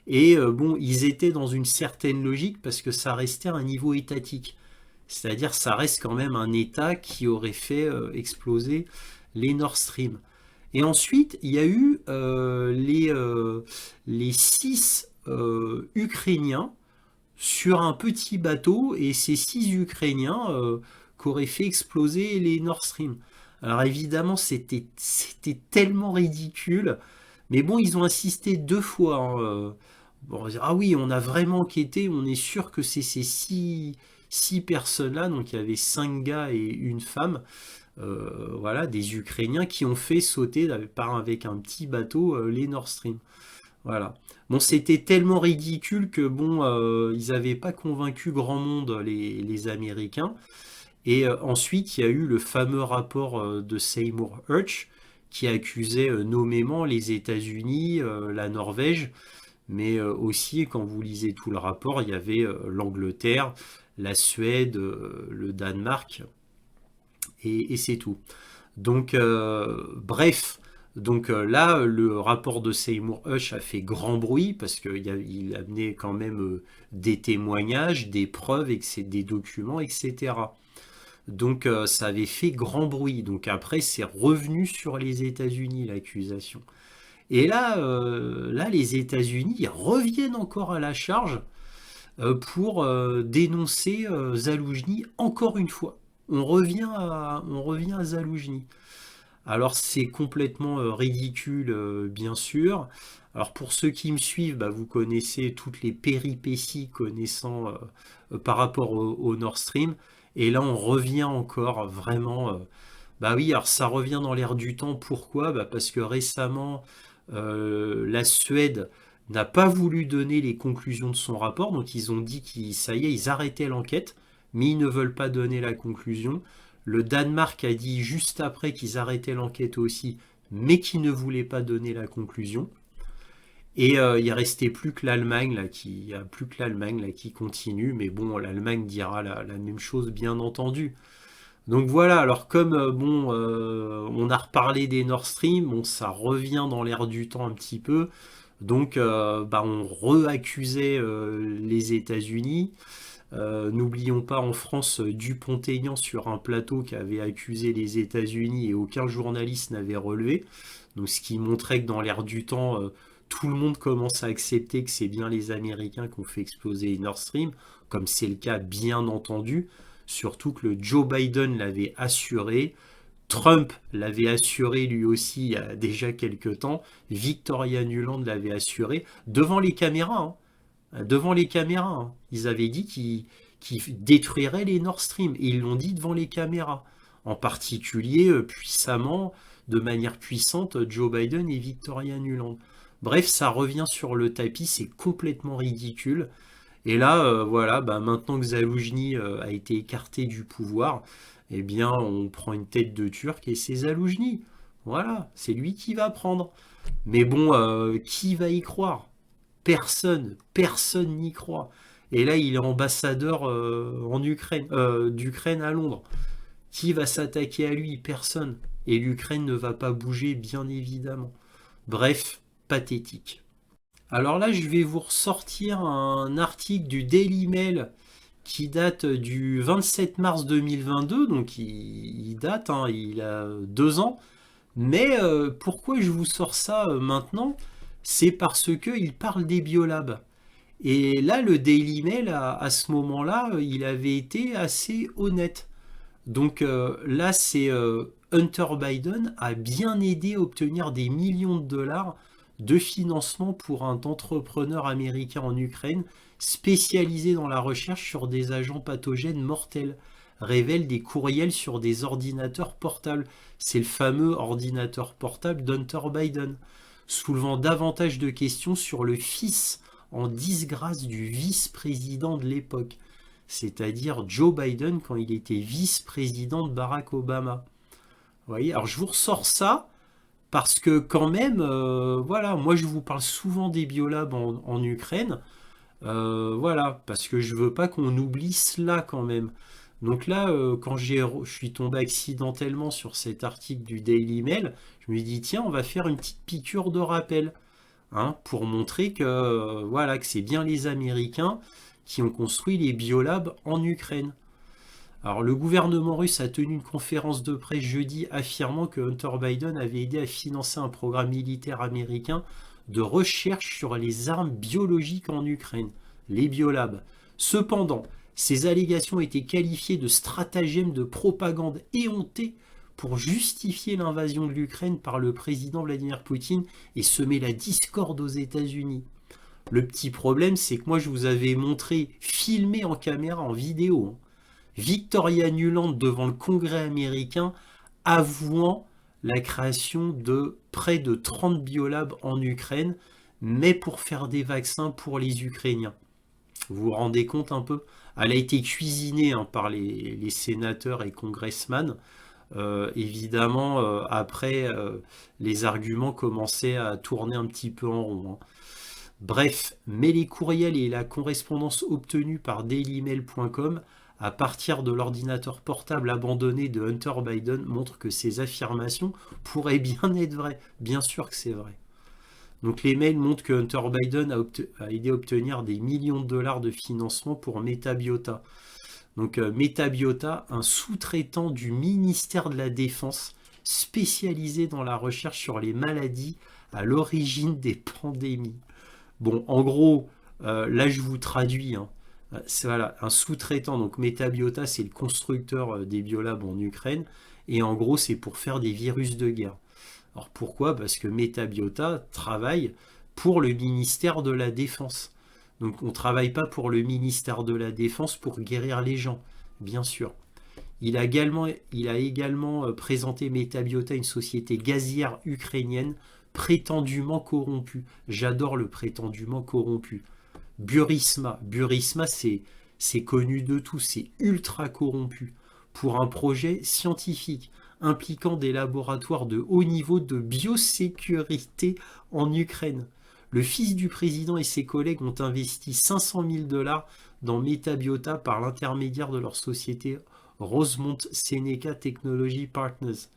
Et bon, ils étaient dans une certaine logique parce que ça restait un niveau étatique. C'est-à-dire, ça reste quand même un État qui aurait fait exploser les Nord Stream. Et ensuite, il y a eu les 6 Ukrainiens sur un petit bateau, et ces 6 Ukrainiens qu'auraient fait exploser les Nord Stream. Alors évidemment, c'était tellement ridicule, mais bon, ils ont insisté 2 fois, hein, bon, on va dire, ah oui, on a vraiment enquêté, on est sûr que c'est ces 6 personnes-là, donc il y avait 5 gars et une femme, voilà, des Ukrainiens qui ont fait sauter avec un petit bateau les Nord Stream. Voilà. Bon, c'était tellement ridicule que bon, ils n'avaient pas convaincu grand monde les Américains. Et ensuite, il y a eu le fameux rapport de Seymour Hersh qui accusait nommément les États-Unis, la Norvège, mais aussi, quand vous lisez tout le rapport, il y avait l'Angleterre, la Suède, le Danemark, et c'est tout. Donc, bref, donc là, le rapport de Seymour Hersh a fait grand bruit parce qu'il amenait quand même des témoignages, des preuves, des documents, etc. Donc ça avait fait grand bruit. Donc après, c'est revenu sur les États-Unis, l'accusation. Et là, les États-Unis ils reviennent encore à la charge pour dénoncer Zaloujny encore une fois. On revient à Zaloujny. Alors c'est complètement ridicule, bien sûr. Alors pour ceux qui me suivent, bah, vous connaissez toutes les péripéties connaissant par rapport au Nord Stream. Et là on revient encore vraiment. Bah oui, alors ça revient dans l'air du temps. Pourquoi? Bah, parce que récemment, la Suède n'a pas voulu donner les conclusions de son rapport, donc ils ont dit ça y est, ils arrêtaient l'enquête, mais ils ne veulent pas donner la conclusion. Le Danemark a dit juste après qu'ils arrêtaient l'enquête aussi, mais qu'ils ne voulaient pas donner la conclusion. Et il restait plus que l'Allemagne là, qui continue, mais bon, l'Allemagne dira la même chose bien entendu. Donc voilà, alors comme on a reparlé des Nord Stream, bon, ça revient dans l'air du temps un petit peu. Donc on re-accusait les États-Unis. N'oublions pas en France Dupont-Aignan sur un plateau qui avait accusé les États-Unis et aucun journaliste n'avait relevé. Donc ce qui montrait que dans l'air du temps, tout le monde commence à accepter que c'est bien les Américains qui ont fait exploser Nord Stream, comme c'est le cas bien entendu. Surtout que le Joe Biden l'avait assuré, Trump l'avait assuré lui aussi il y a déjà quelques temps, Victoria Nuland l'avait assuré devant les caméras. Devant les caméras. Ils avaient dit qu'ils détruiraient les Nord Stream et ils l'ont dit devant les caméras. En particulier, puissamment, de manière puissante, Joe Biden et Victoria Nuland. Bref, ça revient sur le tapis, c'est complètement ridicule. Et là, voilà, maintenant que Zaloujny a été écarté du pouvoir, eh bien, on prend une tête de Turc et c'est Zaloujny. Voilà, c'est lui qui va prendre. Mais bon, qui va y croire? Personne, personne n'y croit. Et là, il est ambassadeur en Ukraine, d'Ukraine à Londres. Qui va s'attaquer à lui? Personne. Et l'Ukraine ne va pas bouger, bien évidemment. Bref, pathétique. Alors là, je vais vous ressortir un article du Daily Mail qui date du 27 mars 2022, donc il date, il a 2 ans. Mais pourquoi je vous sors ça maintenant? C'est parce qu'il parle des biolabs. Et là, le Daily Mail, à ce moment-là, il avait été assez honnête. Donc là, c'est Hunter Biden a bien aidé à obtenir des millions de dollars de financement pour un entrepreneur américain en Ukraine spécialisé dans la recherche sur des agents pathogènes mortels, révèle des courriels sur des ordinateurs portables. C'est le fameux ordinateur portable d'Hunter Biden, soulevant davantage de questions sur le fils en disgrâce du vice-président de l'époque, c'est-à-dire Joe Biden quand il était vice-président de Barack Obama. Vous voyez, alors je vous ressors ça parce que quand même, voilà, moi je vous parle souvent des biolabs en Ukraine, voilà, parce que je veux pas qu'on oublie cela quand même. Donc là, quand je suis tombé accidentellement sur cet article du Daily Mail, je me suis dit, tiens, on va faire une petite piqûre de rappel, pour montrer que, voilà, que c'est bien les Américains qui ont construit les biolabs en Ukraine. Alors, le gouvernement russe a tenu une conférence de presse jeudi affirmant que Hunter Biden avait aidé à financer un programme militaire américain de recherche sur les armes biologiques en Ukraine, les biolabs. Cependant, ces allégations ont été qualifiées de stratagèmes de propagande éhontés pour justifier l'invasion de l'Ukraine par le président Vladimir Poutine et semer la discorde aux États-Unis. Le petit problème, c'est que moi je vous avais montré, filmé en caméra, en vidéo, Victoria Nuland devant le Congrès américain avouant la création de près de 30 biolabs en Ukraine, mais pour faire des vaccins pour les Ukrainiens. Vous vous rendez compte un peu? Elle a été cuisinée par les sénateurs et congressmen. Évidemment, après, les arguments commençaient à tourner un petit peu en rond. Bref, mais les courriels et la correspondance obtenue par dailymail.com à partir de l'ordinateur portable abandonné de Hunter Biden montrent que ces affirmations pourraient bien être vraies. Bien sûr que c'est vrai. Donc les mails montrent que Hunter Biden a aidé à obtenir des millions de dollars de financement pour Metabiota. Donc Metabiota, un sous-traitant du ministère de la Défense spécialisé dans la recherche sur les maladies à l'origine des pandémies. Bon, en gros, là je vous traduis. C'est voilà, un sous-traitant, donc Metabiota, c'est le constructeur des biolabs en Ukraine. Et en gros, c'est pour faire des virus de guerre. Alors pourquoi? Parce que Metabiota travaille pour le ministère de la Défense. Donc on ne travaille pas pour le ministère de la Défense pour guérir les gens, bien sûr. Il a également présenté Metabiota, une société gazière ukrainienne prétendument corrompu. J'adore le prétendument corrompu. Burisma. Burisma, c'est connu de tous, c'est ultra corrompu. Pour un projet scientifique impliquant des laboratoires de haut niveau de biosécurité en Ukraine. Le fils du président et ses collègues ont investi 500 000 $ dans Metabiota par l'intermédiaire de leur société Rosemont Seneca Technology Partners.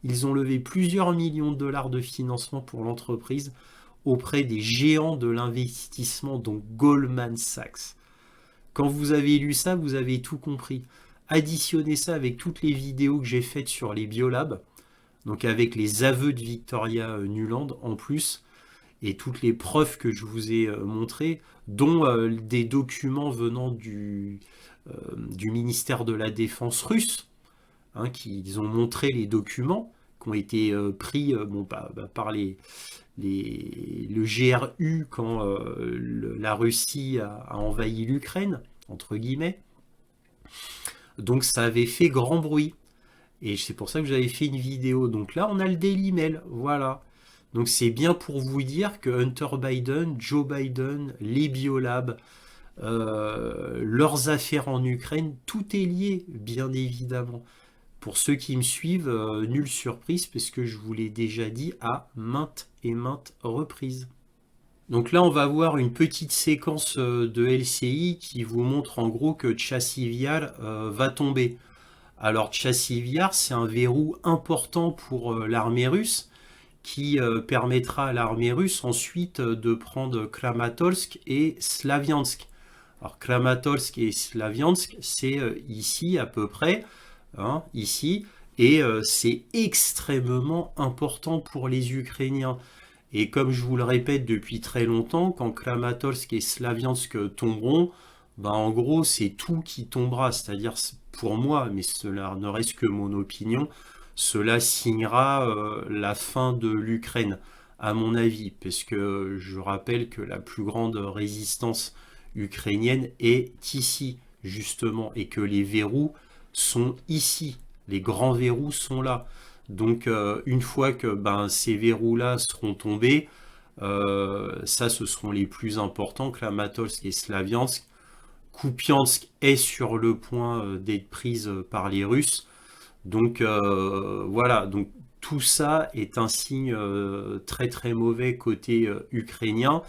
Ils ont levé plusieurs millions de dollars de financement pour l'entreprise auprès des géants de l'investissement, dont Goldman Sachs. Quand vous avez lu ça, vous avez tout compris. Additionnez ça avec toutes les vidéos que j'ai faites sur les biolabs, donc avec les aveux de Victoria Nuland en plus, et toutes les preuves que je vous ai montrées, dont des documents venant du ministère de la Défense russe, hein, qu'ils ont montré les documents qui ont été pris par le GRU quand la Russie a envahi l'Ukraine, entre guillemets. Donc ça avait fait grand bruit. Et c'est pour ça que j'avais fait une vidéo. Donc là, on a le Daily Mail. Voilà. Donc c'est bien pour vous dire que Hunter Biden, Joe Biden, les biolabs, leurs affaires en Ukraine, tout est lié, bien évidemment. Pour ceux qui me suivent, nulle surprise, parce que je vous l'ai déjà dit à maintes et maintes reprises. Donc là, on va voir une petite séquence de LCI qui vous montre en gros que Tchassivyar va tomber. Alors Tchassivyar, c'est un verrou important pour l'armée russe qui permettra à l'armée russe ensuite de prendre Kramatorsk et Slaviansk. Alors Kramatorsk et Slaviansk, c'est ici à peu près, hein, ici, et c'est extrêmement important pour les Ukrainiens. Et comme je vous le répète depuis très longtemps, quand Kramatorsk et Slaviansk tomberont, ben en gros c'est tout qui tombera, c'est-à-dire pour moi, mais cela ne reste que mon opinion, cela signera la fin de l'Ukraine, à mon avis, parce que je rappelle que la plus grande résistance ukrainienne est ici, justement, et que les verrous sont ici, les grands verrous sont là. Donc une fois que ces verrous-là seront tombés, ça ce seront les plus importants, Kramatorsk et Slaviansk. Kupiansk est sur le point d'être prise par les Russes. Donc voilà, donc tout ça est un signe très très mauvais côté ukrainien.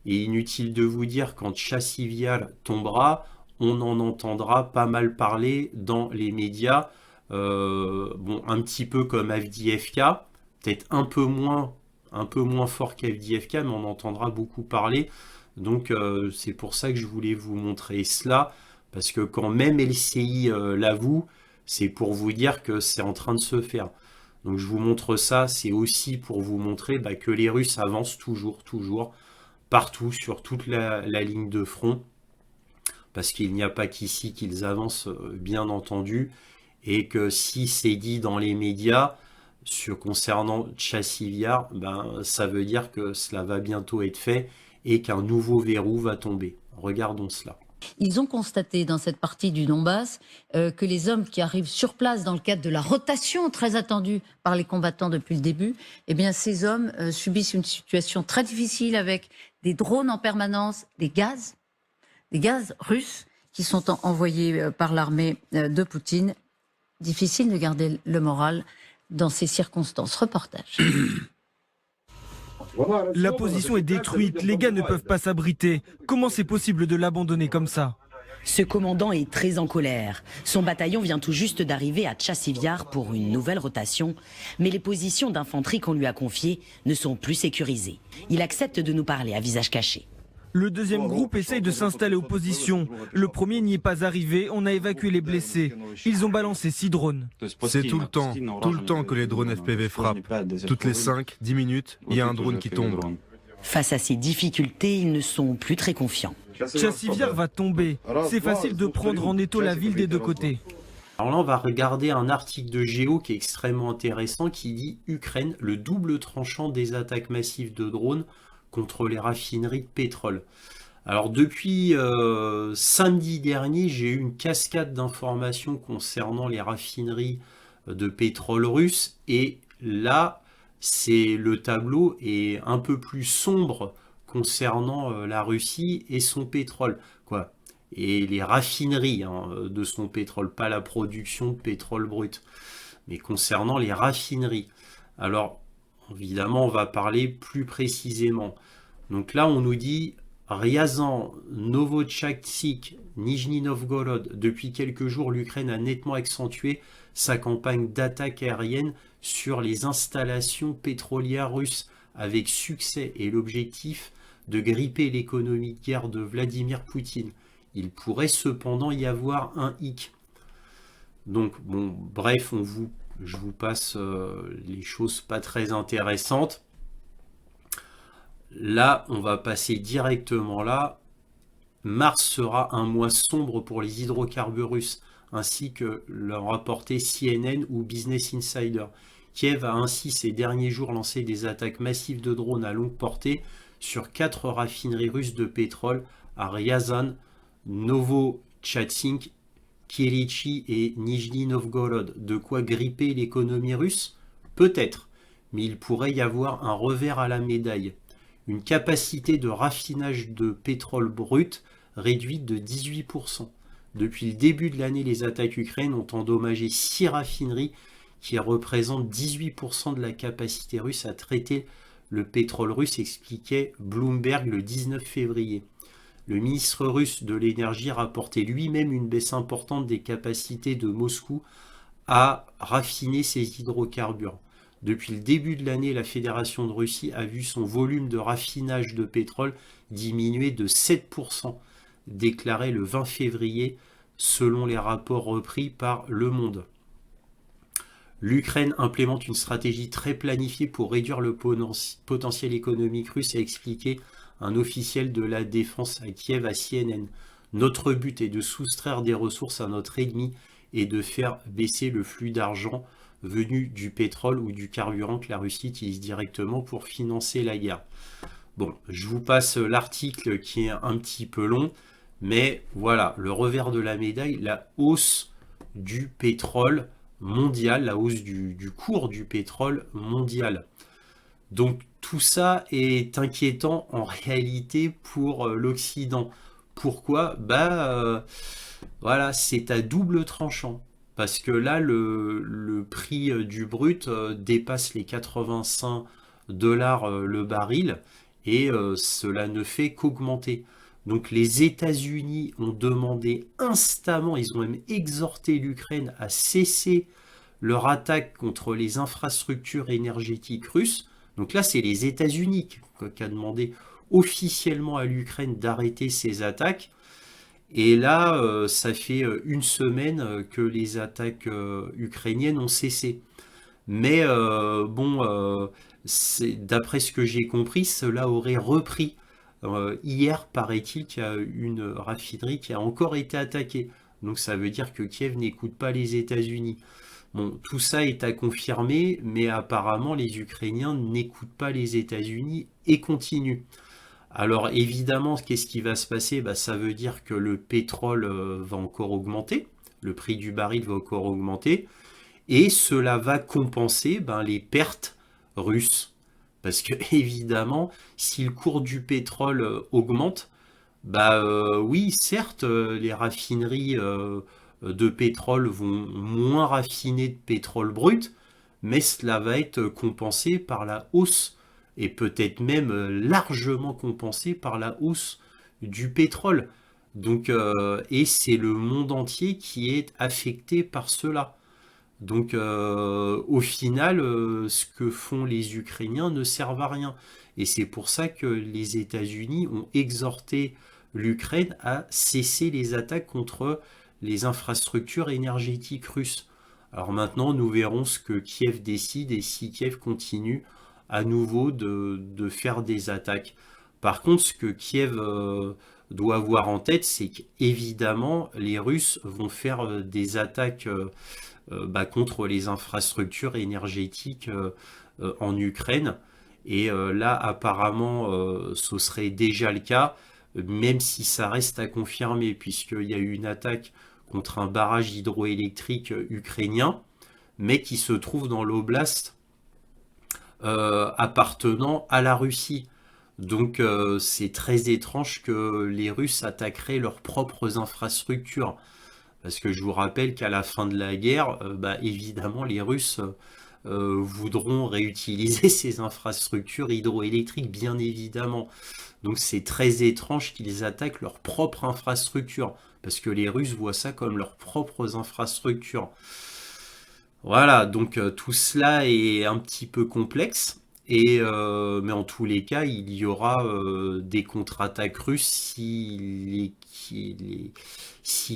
Et inutile de vous dire, quand Tchassivyar tombera, on en entendra pas mal parler dans les médias. Un petit peu comme Avdiivka, peut-être un peu moins fort qu'Avdiivka, mais on entendra beaucoup parler. Donc c'est pour ça que je voulais vous montrer cela, parce que quand même LCI l'avoue, c'est pour vous dire que c'est en train de se faire. Donc je vous montre ça, c'est aussi pour vous montrer que les Russes avancent toujours, partout, sur toute la ligne de front, parce qu'il n'y a pas qu'ici qu'ils avancent, bien entendu, et que si c'est dit dans les médias concernant Tchassivyar, ça veut dire que cela va bientôt être fait et qu'un nouveau verrou va tomber. Regardons cela. Ils ont constaté dans cette partie du Donbass que les hommes qui arrivent sur place dans le cadre de la rotation très attendue par les combattants depuis le début, eh bien ces hommes subissent une situation très difficile avec des drones en permanence, des gaz russes qui sont envoyés par l'armée de Poutine. Difficile de garder le moral dans ces circonstances. Reportage. La position est détruite, les gars ne peuvent pas s'abriter. Comment c'est possible de l'abandonner comme ça? Ce commandant est très en colère. Son bataillon vient tout juste d'arriver à Tchassivyar pour une nouvelle rotation, mais les positions d'infanterie qu'on lui a confiées ne sont plus sécurisées. Il accepte de nous parler à visage caché. Le deuxième groupe essaye de s'installer aux positions. Le premier n'y est pas arrivé, on a évacué les blessés. Ils ont balancé 6 drones. C'est tout le temps que les drones FPV frappent. Toutes les 5-10 minutes, il y a un drone qui tombe. Face à ces difficultés, ils ne sont plus très confiants. Tchassivyar va tomber. C'est facile de prendre en étau la ville des deux côtés. Alors là, on va regarder un article de Géo qui est extrêmement intéressant qui dit « Ukraine, le double tranchant des attaques massives de drones contre les raffineries de pétrole ». Alors depuis samedi dernier, j'ai eu une cascade d'informations concernant les raffineries de pétrole russes et là, le tableau est un peu plus sombre concernant la Russie et son pétrole, quoi. Et les raffineries de son pétrole, pas la production de pétrole brut, mais concernant les raffineries. Alors, évidemment, on va parler plus précisément. Donc là, on nous dit Ryazan, Novotchaksk, Nijni Novgorod. Depuis quelques jours, l'Ukraine a nettement accentué sa campagne d'attaque aérienne sur les installations pétrolières russes avec succès et l'objectif de gripper l'économie de guerre de Vladimir Poutine. Il pourrait cependant y avoir un hic. Donc, bon, bref, je vous passe les choses pas très intéressantes. Là, on va passer directement là. Mars sera un mois sombre pour les hydrocarbures russes, ainsi que l'ont rapporté CNN ou Business Insider. Kiev a ainsi ces derniers jours lancé des attaques massives de drones à longue portée sur 4 raffineries russes de pétrole à Ryazan, Novotchaksk, Kirichi et Nijni Novgorod. De quoi gripper l'économie russe? Peut-être, mais il pourrait y avoir un revers à la médaille. Une capacité de raffinage de pétrole brut réduite de 18%. Depuis le début de l'année, les attaques ukrainiennes ont endommagé 6 raffineries qui représentent 18% de la capacité russe à traiter le pétrole russe, expliquait Bloomberg le 19 février. Le ministre russe de l'énergie rapportait lui-même une baisse importante des capacités de Moscou à raffiner ses hydrocarbures. Depuis le début de l'année, la Fédération de Russie a vu son volume de raffinage de pétrole diminuer de 7%, déclaré le 20 février, selon les rapports repris par Le Monde. L'Ukraine implémente une stratégie très planifiée pour réduire le potentiel économique russe, a expliqué un officiel de la défense à Kiev à CNN. Notre but est de soustraire des ressources à notre ennemi et de faire baisser le flux d'argent venu du pétrole ou du carburant que la Russie utilise directement pour financer la guerre. Bon, je vous passe l'article qui est un petit peu long, mais voilà, le revers de la médaille, la hausse du pétrole mondial, la hausse du cours du pétrole mondial. Donc tout ça est inquiétant en réalité pour l'Occident. Pourquoi? Voilà, c'est à double tranchant. Parce que là, le prix du brut dépasse les 85 dollars le baril et cela ne fait qu'augmenter. Donc les États-Unis ont demandé instamment, ils ont même exhorté l'Ukraine à cesser leur attaque contre les infrastructures énergétiques russes. Donc là, c'est les États-Unis qui a demandé officiellement à l'Ukraine d'arrêter ces attaques. Et là, ça fait une semaine que les attaques ukrainiennes ont cessé. Mais d'après ce que j'ai compris, cela aurait repris. Hier, paraît-il qu'il y a une raffinerie qui a encore été attaquée. Donc ça veut dire que Kiev n'écoute pas les États-Unis. Bon, tout ça est à confirmer, mais apparemment les Ukrainiens n'écoutent pas les États-Unis et continuent. Alors évidemment, qu'est-ce qui va se passer? Ça veut dire que le pétrole va encore augmenter, le prix du baril va encore augmenter, et cela va compenser les pertes russes. Parce que évidemment, si le cours du pétrole augmente, oui, certes, les raffineries de pétrole vont moins raffiner de pétrole brut, mais cela va être compensé par la hausse et peut-être même largement compensé par la hausse du pétrole. Donc, et c'est le monde entier qui est affecté par cela. Donc, au final, ce que font les Ukrainiens ne servent à rien. Et c'est pour ça que les États-Unis ont exhorté l'Ukraine à cesser les attaques contre les infrastructures énergétiques russes. Alors maintenant, nous verrons ce que Kiev décide et si Kiev continue à nouveau de faire des attaques. Par contre, ce que Kiev doit avoir en tête, c'est qu'évidemment, les Russes vont faire des attaques contre les infrastructures énergétiques en Ukraine. Et là, apparemment, ce serait déjà le cas, même si ça reste à confirmer, puisqu'il y a eu une attaque contre un barrage hydroélectrique ukrainien, mais qui se trouve dans l'oblast appartenant à la Russie. Donc c'est très étrange que les Russes attaqueraient leurs propres infrastructures. Parce que je vous rappelle qu'à la fin de la guerre, évidemment, les Russes voudront réutiliser ces infrastructures hydroélectriques, bien évidemment. Donc c'est très étrange qu'ils attaquent leur propre infrastructure, parce que les Russes voient ça comme leurs propres infrastructures. Voilà, donc tout cela est un petit peu complexe, mais en tous les cas, il y aura des contre-attaques russes si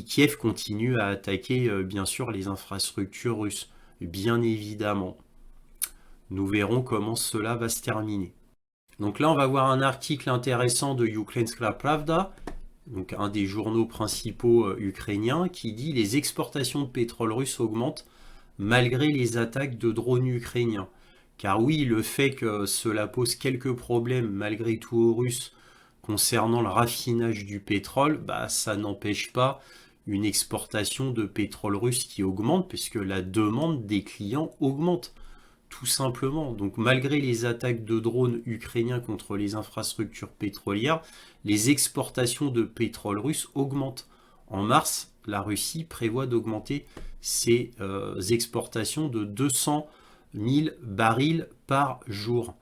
Kiev continue à attaquer bien sûr les infrastructures russes, bien évidemment. Nous verrons comment cela va se terminer. Donc là, on va voir un article intéressant de Ukrainska Pravda, donc un des journaux principaux ukrainiens, qui dit les exportations de pétrole russe augmentent malgré les attaques de drones ukrainiens. Car oui, le fait que cela pose quelques problèmes malgré tout aux Russes concernant le raffinage du pétrole, ça n'empêche pas une exportation de pétrole russe qui augmente, puisque la demande des clients augmente, tout simplement. Donc malgré les attaques de drones ukrainiens contre les infrastructures pétrolières, les exportations de pétrole russe augmentent. En mars, la Russie prévoit d'augmenter ses exportations de 200 000 barils par jour.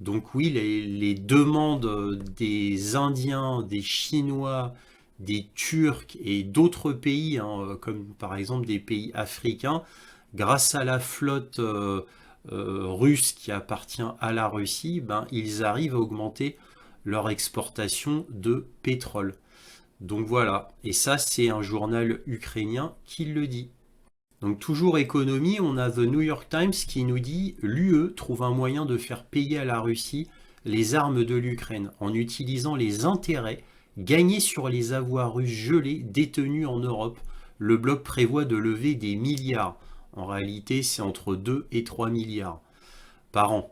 Donc oui, les demandes des Indiens, des Chinois, des Turcs et d'autres pays, comme par exemple des pays africains, grâce à la flotte russe qui appartient à la Russie, ils arrivent à augmenter leur exportation de pétrole. Donc voilà, et ça c'est un journal ukrainien qui le dit. Donc toujours économie, on a The New York Times qui nous dit l'UE trouve un moyen de faire payer à la Russie les armes de l'Ukraine en utilisant les intérêts gagnés sur les avoirs russes gelés détenus en Europe. Le bloc prévoit de lever des milliards. En réalité, c'est entre 2 et 3 milliards par an.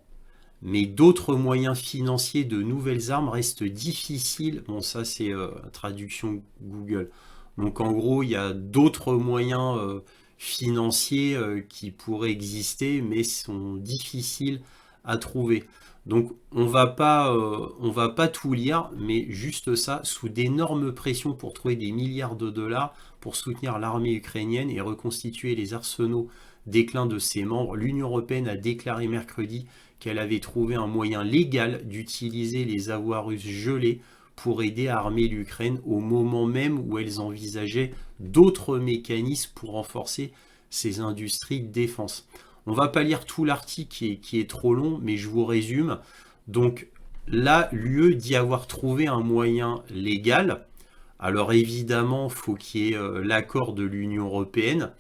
Mais d'autres moyens financiers de nouvelles armes restent difficiles. Bon, ça c'est traduction Google. Donc en gros, il y a d'autres moyens financiers qui pourraient exister, mais sont difficiles à trouver. Donc on va pas tout lire, mais juste ça, sous d'énormes pressions pour trouver des milliards de dollars pour soutenir l'armée ukrainienne et reconstituer les arsenaux déclin de ses membres, l'Union européenne a déclaré mercredi qu'elle avait trouvé un moyen légal d'utiliser les avoirs russes gelés pour aider à armer l'Ukraine au moment même où elles envisageaient d'autres mécanismes pour renforcer ses industries de défense. On va pas lire tout l'article qui est trop long, mais je vous résume. Donc là, l'UE dit avoir trouvé un moyen légal. Alors évidemment, il faut qu'il y ait l'accord de l'Union européenne.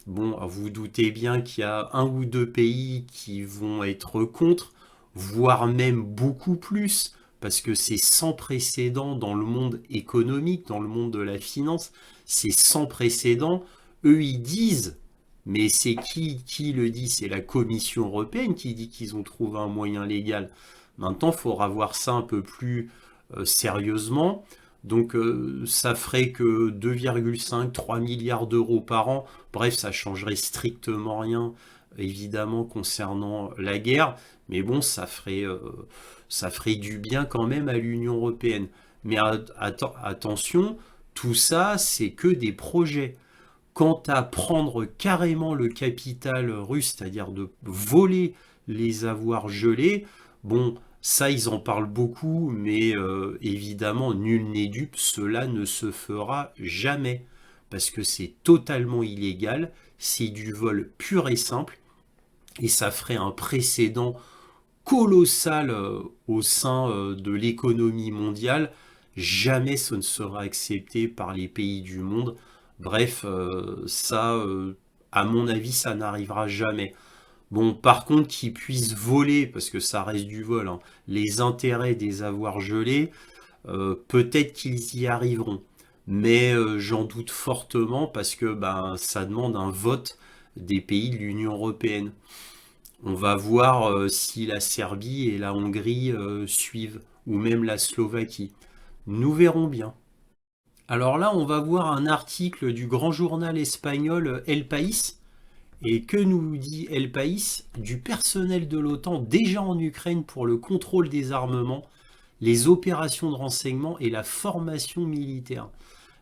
Bon, vous doutez bien qu'il y a un ou deux pays qui vont être contre, voire même beaucoup plus, parce que c'est sans précédent dans le monde économique, dans le monde de la finance, c'est sans précédent. Eux, ils disent, mais c'est qui le dit? C'est la Commission européenne qui dit qu'ils ont trouvé un moyen légal. Maintenant, il faudra voir ça un peu plus sérieusement. Donc ça ferait que 2,5-3 milliards d'euros par an. Bref, ça changerait strictement rien, évidemment, concernant la guerre. Mais bon, ça ferait du bien quand même à l'Union européenne. Mais attention, tout ça, c'est que des projets. Quant à prendre carrément le capital russe, c'est-à-dire de voler les avoirs gelés, bon, ça, ils en parlent beaucoup, mais évidemment, nul n'est dupe, cela ne se fera jamais, parce que c'est totalement illégal, c'est du vol pur et simple, et ça ferait un précédent colossal au sein de l'économie mondiale. Jamais ce ne sera accepté par les pays du monde. Bref, ça, à mon avis, ça n'arrivera jamais. Bon, par contre, qu'ils puissent voler, parce que ça reste du vol, les intérêts des avoirs gelés, peut-être qu'ils y arriveront. Mais j'en doute fortement parce que ça demande un vote des pays de l'Union européenne. On va voir si la Serbie et la Hongrie suivent, ou même la Slovaquie. Nous verrons bien. Alors là, on va voir un article du grand journal espagnol El País Et que nous dit El País? Du personnel de l'OTAN déjà en Ukraine pour le contrôle des armements, les opérations de renseignement et la formation militaire.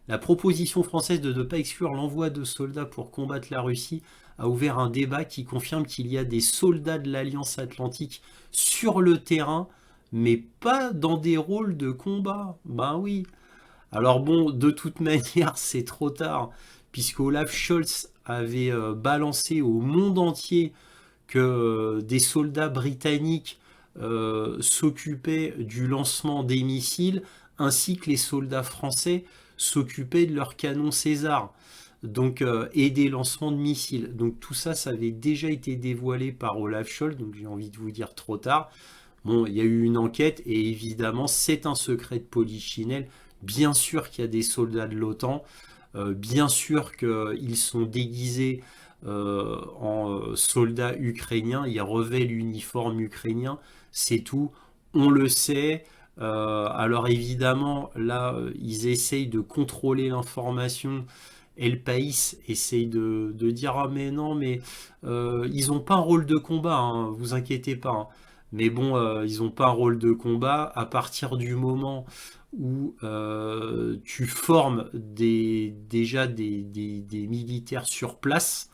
La proposition française de ne pas exclure l'envoi de soldats pour combattre la Russie a ouvert un débat qui confirme qu'il y a des soldats de l'Alliance Atlantique sur le terrain, mais pas dans des rôles de combat. Ben oui. Alors bon, de toute manière, c'est trop tard, puisque Olaf Scholz avait balancé au monde entier que des soldats britanniques s'occupaient du lancement des missiles, ainsi que les soldats français s'occupaient de leurs canons César, donc, et des lancements de missiles. Donc tout ça, ça avait déjà été dévoilé par Olaf Scholz, donc j'ai envie de vous dire trop tard. Bon, il y a eu une enquête, et évidemment, c'est un secret de polichinelle. Bien sûr qu'il y a des soldats de l'OTAN, bien sûr qu'ils sont déguisés en soldats ukrainiens, ils revêtent l'uniforme ukrainien, c'est tout, on le sait. Alors évidemment, là, ils essayent de contrôler l'information. El País essaye de dire ah mais non, mais ils n'ont pas un rôle de combat, hein, vous inquiétez pas, hein. Mais bon, ils n'ont pas un rôle de combat à partir du moment où tu formes déjà des militaires sur place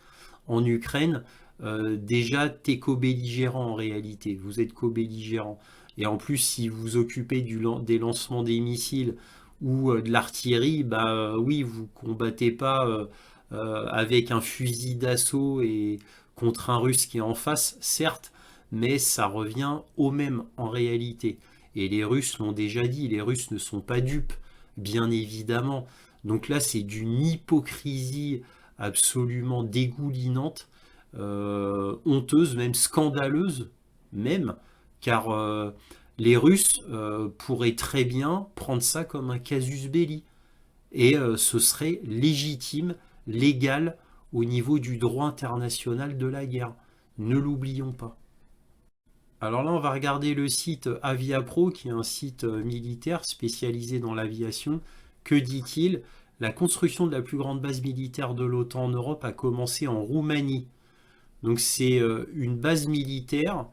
en Ukraine. Déjà, tu es co-belligérant en réalité, vous êtes co-belligérant. Et en plus, si vous occupez des lancements des missiles ou de l'artillerie, bah oui, vous combattez pas avec un fusil d'assaut et contre un Russe qui est en face, certes, mais ça revient au même en réalité. Et les Russes l'ont déjà dit, les Russes ne sont pas dupes, bien évidemment. Donc là, c'est d'une hypocrisie absolument dégoulinante, honteuse, même scandaleuse, même, car les Russes pourraient très bien prendre ça comme un casus belli. Et ce serait légitime, légal, au niveau du droit international de la guerre. Ne l'oublions pas. Alors là, on va regarder le site Aviapro, qui est un site militaire spécialisé dans l'aviation. Que dit-il? La construction de la plus grande base militaire de l'OTAN en Europe a commencé en Roumanie. Donc c'est une base militaire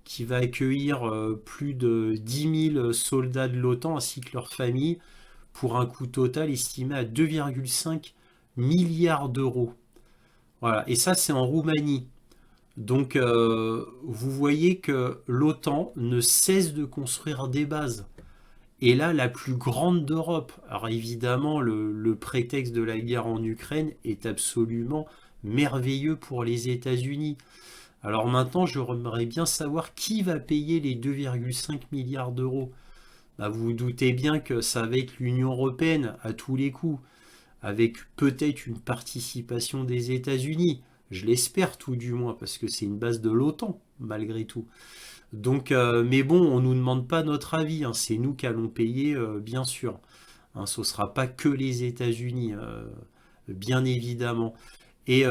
qui va accueillir plus de 10 000 soldats de l'OTAN ainsi que leurs familles pour un coût total estimé à 2,5 milliards d'euros. Voilà, et ça c'est en Roumanie. Donc vous voyez que l'OTAN ne cesse de construire des bases. Et là, la plus grande d'Europe. Alors évidemment, le prétexte de la guerre en Ukraine est absolument merveilleux pour les États-Unis. Alors maintenant, j'aimerais bien savoir qui va payer les 2,5 milliards d'euros. Bah, vous vous doutez bien que ça va être l'Union européenne à tous les coups, avec peut-être une participation des États-Unis. Je l'espère tout du moins, parce que c'est une base de l'OTAN, malgré tout. Donc, mais bon, on ne nous demande pas notre avis, hein, c'est nous qui allons payer, bien sûr. Hein, ce ne sera pas que les États-Unis, bien évidemment. Et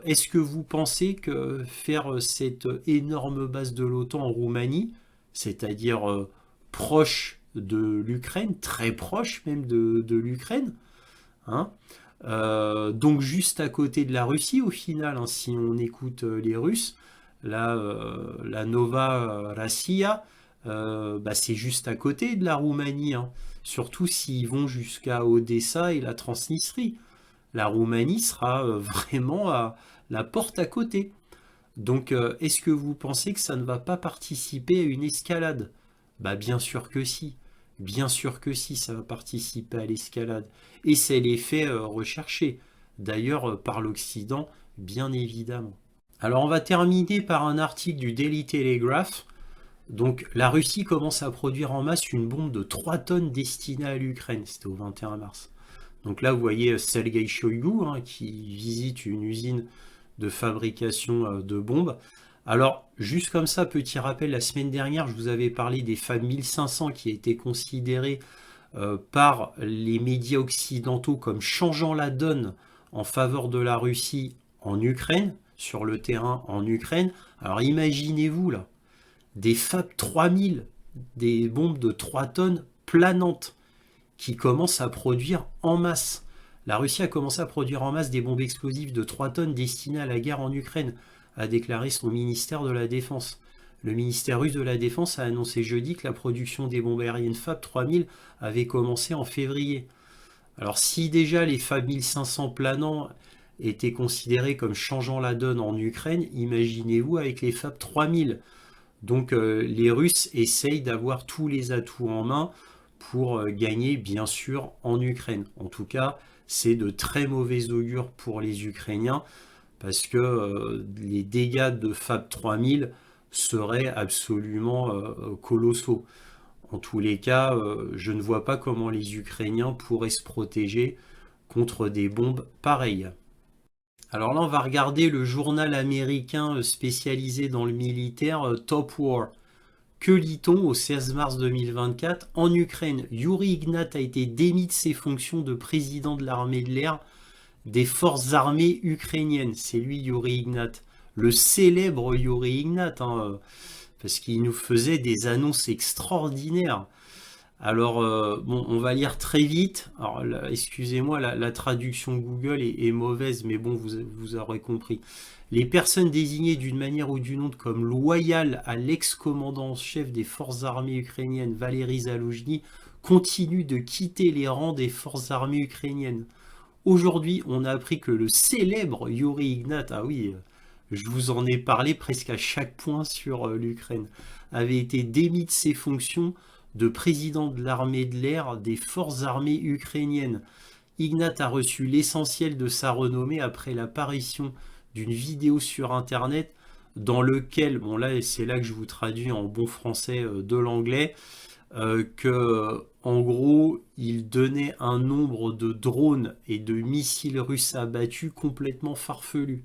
est-ce que vous pensez que faire cette énorme base de l'OTAN en Roumanie, c'est-à-dire proche de l'Ukraine, très proche même de l'Ukraine, hein, donc juste à côté de la Russie au final, hein, si on écoute les Russes, la Nova Rassia, bah, c'est juste à côté de la Roumanie, hein, surtout s'ils vont jusqu'à Odessa et la Transnistrie. La Roumanie sera vraiment à la porte à côté. Donc est-ce que vous pensez que ça ne va pas participer à une escalade? Bah bien sûr que si. Bien sûr que si, ça va participer à l'escalade. Et c'est l'effet recherché. D'ailleurs par l'Occident, bien évidemment. Alors on va terminer par un article du Daily Telegraph. Donc la Russie commence à produire en masse une bombe de 3 tonnes destinée à l'Ukraine. C'était au 21 mars. Donc là, vous voyez Sergei Shoigu, hein, qui visite une usine de fabrication de bombes. Alors, juste comme ça, petit rappel, la semaine dernière, je vous avais parlé des FAB 1500 qui a été considérés par les médias occidentaux comme changeant la donne en faveur de la Russie en Ukraine, sur le terrain en Ukraine. Alors imaginez-vous là, des FAB 3000, des bombes de 3 tonnes planantes, qui commence à produire en masse. La Russie a commencé à produire en masse des bombes explosives de 3 tonnes destinées à la guerre en Ukraine, a déclaré son ministère de la Défense. Le ministère russe de la Défense a annoncé jeudi que la production des bombes aériennes FAB 3000 avait commencé en février. Alors si déjà les FAB 1500 planants étaient considérés comme changeant la donne en Ukraine, imaginez-vous avec les FAB 3000. Donc les Russes essayent d'avoir tous les atouts en main pour gagner bien sûr en Ukraine. En tout cas, c'est de très mauvais augure pour les Ukrainiens parce que les dégâts de FAB 3000 seraient absolument colossaux. En tous les cas, je ne vois pas comment les Ukrainiens pourraient se protéger contre des bombes pareilles. Alors là, on va regarder le journal américain spécialisé dans le militaire Top War. Que lit-on au 16 mars 2024? En Ukraine, Yuri Ignat a été démis de ses fonctions de président de l'armée de l'air des forces armées ukrainiennes. C'est lui, Yuri Ignat. Le célèbre Yuri Ignat, parce qu'il nous faisait des annonces extraordinaires. Alors, bon, on va lire très vite. Alors, excusez-moi, la traduction Google est mauvaise, mais bon, vous aurez compris. Les personnes désignées d'une manière ou d'une autre comme loyales à l'ex-commandant en chef des forces armées ukrainiennes, Valéry Zaluzhny, continuent de quitter les rangs des forces armées ukrainiennes. Aujourd'hui, on a appris que le célèbre Yuri Ignat, ah oui, je vous en ai parlé presque à chaque point sur l'Ukraine, avait été démis de ses fonctions de président de l'armée de l'air des forces armées ukrainiennes. Ignat a reçu l'essentiel de sa renommée après l'apparition d'une vidéo sur internet dans lequel, bon là c'est là que je vous traduis en bon français de l'anglais, que en gros il donnait un nombre de drones et de missiles russes abattus complètement farfelu.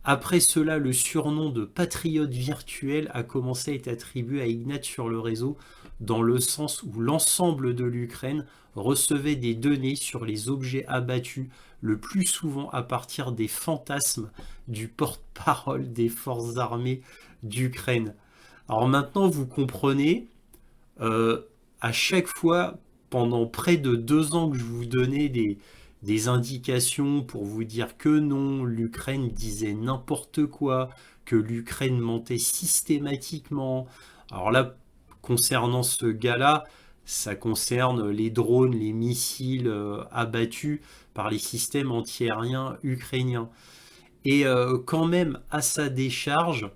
Après cela, le surnom de patriote virtuel a commencé à être attribué à Ignat sur le réseau, dans le sens où l'ensemble de l'Ukraine recevait des données sur les objets abattus, le plus souvent à partir des fantasmes du porte-parole des forces armées d'Ukraine. Alors maintenant, vous comprenez, à chaque fois, pendant près de 2 ans que je vous donnais des indications pour vous dire que non, l'Ukraine disait n'importe quoi, que l'Ukraine mentait systématiquement. Alors là, concernant ce gars-là, ça concerne les drones, les missiles abattus par les systèmes antiaériens ukrainiens. Et quand même, à sa décharge,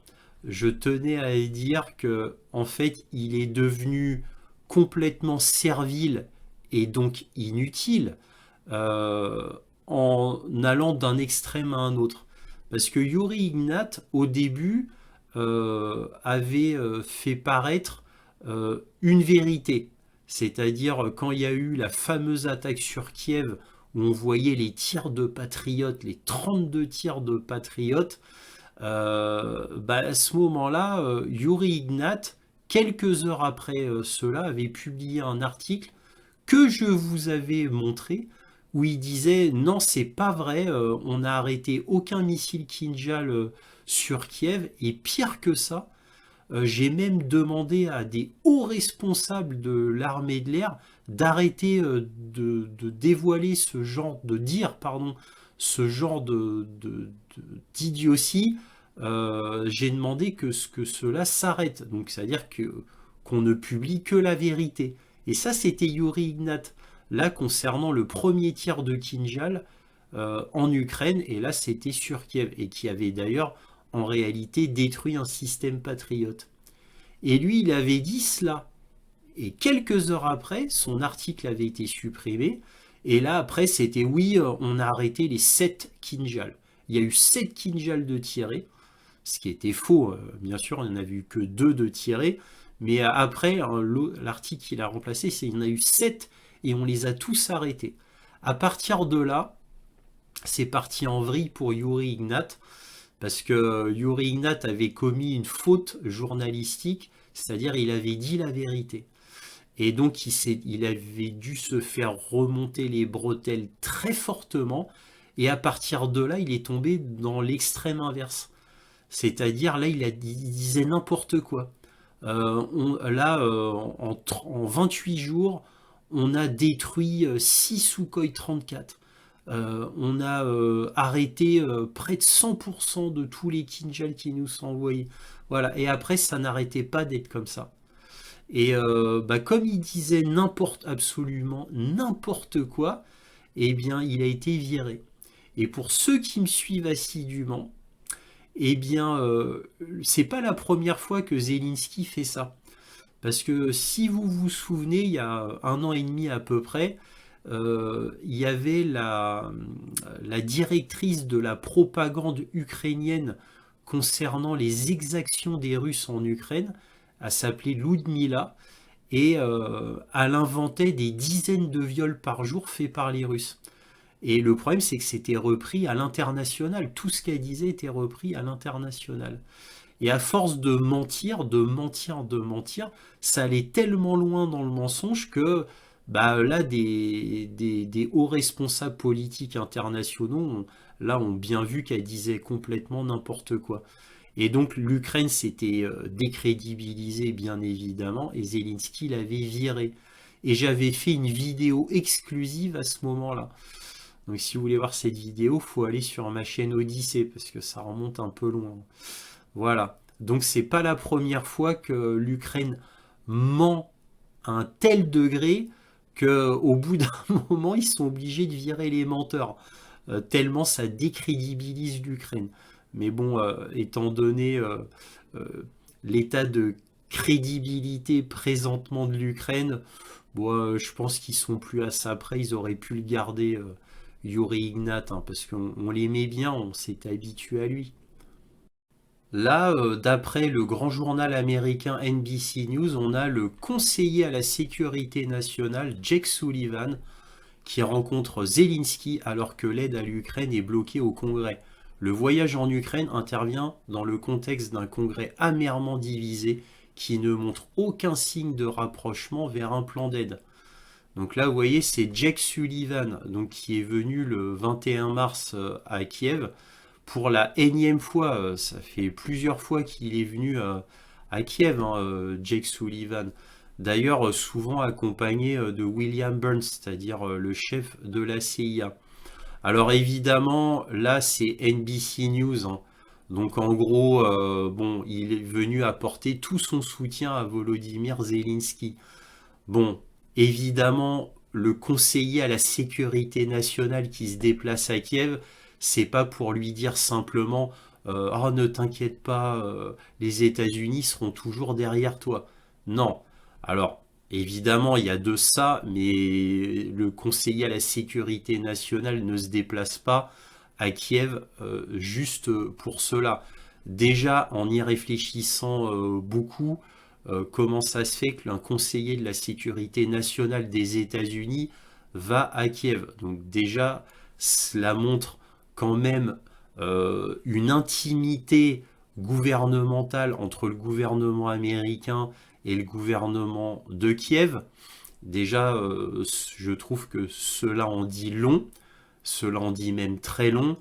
je tenais à dire que en fait, il est devenu complètement servile et donc inutile en allant d'un extrême à un autre. Parce que Yuri Ignat, au début, avait fait paraître une vérité. C'est-à-dire quand il y a eu la fameuse attaque sur Kiev, où on voyait les tirs de patriotes, les 32 tirs de patriotes, à ce moment-là, Yuri Ignat, quelques heures après cela, avait publié un article que je vous avais montré, où il disait non, c'est pas vrai, on n'a arrêté aucun missile Kinjal sur Kiev, et pire que ça, j'ai même demandé à des hauts responsables de l'armée de l'air d'arrêter de dévoiler ce genre, de dire, pardon, ce genre d'idiotie. J'ai demandé que cela s'arrête. Donc, c'est-à-dire qu'on ne publie que la vérité. Et ça, c'était Yuri Ignat. Là, concernant le premier tir de Kinjal en Ukraine, et là, c'était sur Kiev, et qui avait d'ailleurs, en réalité, détruit un système patriote. Et lui, il avait dit cela. Et quelques heures après, son article avait été supprimé. Et là, après, c'était oui, on a arrêté les 7 Kinjal. Il y a eu 7 Kinjal de tirés, ce qui était faux. Bien sûr, on n'en a vu que 2 de tirés. Mais après, l'article qu'il a remplacé, c'est qu'il y en a eu 7 et on les a tous arrêtés. À partir de là, c'est parti en vrille pour Yuri Ignat, parce que Yuri Ignat avait commis une faute journalistique, c'est-à-dire il avait dit la vérité. Et donc il avait dû se faire remonter les bretelles très fortement, et à partir de là, il est tombé dans l'extrême inverse. C'est-à-dire là, il disait n'importe quoi. En 28 jours, on a détruit 6 Sukhoi 34. On a arrêté près de 100% de tous les Kinjal qui nous sont envoyés. Voilà. Et après, ça n'arrêtait pas d'être comme ça. Et comme il disait absolument n'importe quoi, eh bien, il a été viré. Et pour ceux qui me suivent assidûment, eh bien, c'est pas la première fois que Zelensky fait ça. Parce que si vous vous souvenez, il y a 1 an et demi à peu près, il y avait la directrice de la propagande ukrainienne concernant les exactions des Russes en Ukraine. Elle s'appelait Ludmila, et elle inventait des dizaines de viols par jour faits par les Russes. Et le problème, c'est que c'était repris à l'international. Tout ce qu'elle disait était repris à l'international. Et à force de mentir, ça allait tellement loin dans le mensonge que là, des hauts responsables politiques internationaux ont bien vu qu'elle disait complètement n'importe quoi. Et donc l'Ukraine s'était décrédibilisée, bien évidemment, et Zelensky l'avait viré. Et j'avais fait une vidéo exclusive à ce moment-là. Donc si vous voulez voir cette vidéo, il faut aller sur ma chaîne Odyssée, parce que ça remonte un peu loin. Voilà. Donc c'est pas la première fois que l'Ukraine ment à un tel degré qu'au bout d'un moment, ils sont obligés de virer les menteurs. Tellement ça décrédibilise l'Ukraine. Mais bon, étant donné l'état de crédibilité présentement de l'Ukraine, je pense qu'ils sont plus à ça près. Ils auraient pu le garder, Yuri Ignat, parce qu'on l'aimait bien, on s'est habitué à lui. Là, d'après le grand journal américain NBC News, on a le conseiller à la sécurité nationale, Jake Sullivan, qui rencontre Zelensky alors que l'aide à l'Ukraine est bloquée au Congrès. Le voyage en Ukraine intervient dans le contexte d'un Congrès amèrement divisé qui ne montre aucun signe de rapprochement vers un plan d'aide. Donc là, vous voyez, c'est Jake Sullivan, donc, qui est venu le 21 mars à Kiev pour la énième fois. Ça fait plusieurs fois qu'il est venu à Kiev, Jake Sullivan. D'ailleurs, souvent accompagné de William Burns, c'est-à-dire le chef de la CIA. Alors évidemment, là c'est NBC News, donc en gros, il est venu apporter tout son soutien à Volodymyr Zelensky. Bon, évidemment, le conseiller à la sécurité nationale qui se déplace à Kiev, c'est pas pour lui dire simplement oh, ne t'inquiète pas, les États-Unis seront toujours derrière toi. Non. Alors, évidemment, il y a de ça, mais le conseiller à la sécurité nationale ne se déplace pas à Kiev juste pour cela. Déjà, en y réfléchissant beaucoup, comment ça se fait qu'un conseiller de la sécurité nationale des États-Unis va à Kiev? Donc déjà, cela montre quand même une intimité gouvernementale entre le gouvernement américain et le gouvernement de Kiev. Déjà, je trouve que cela en dit long, cela en dit même très long,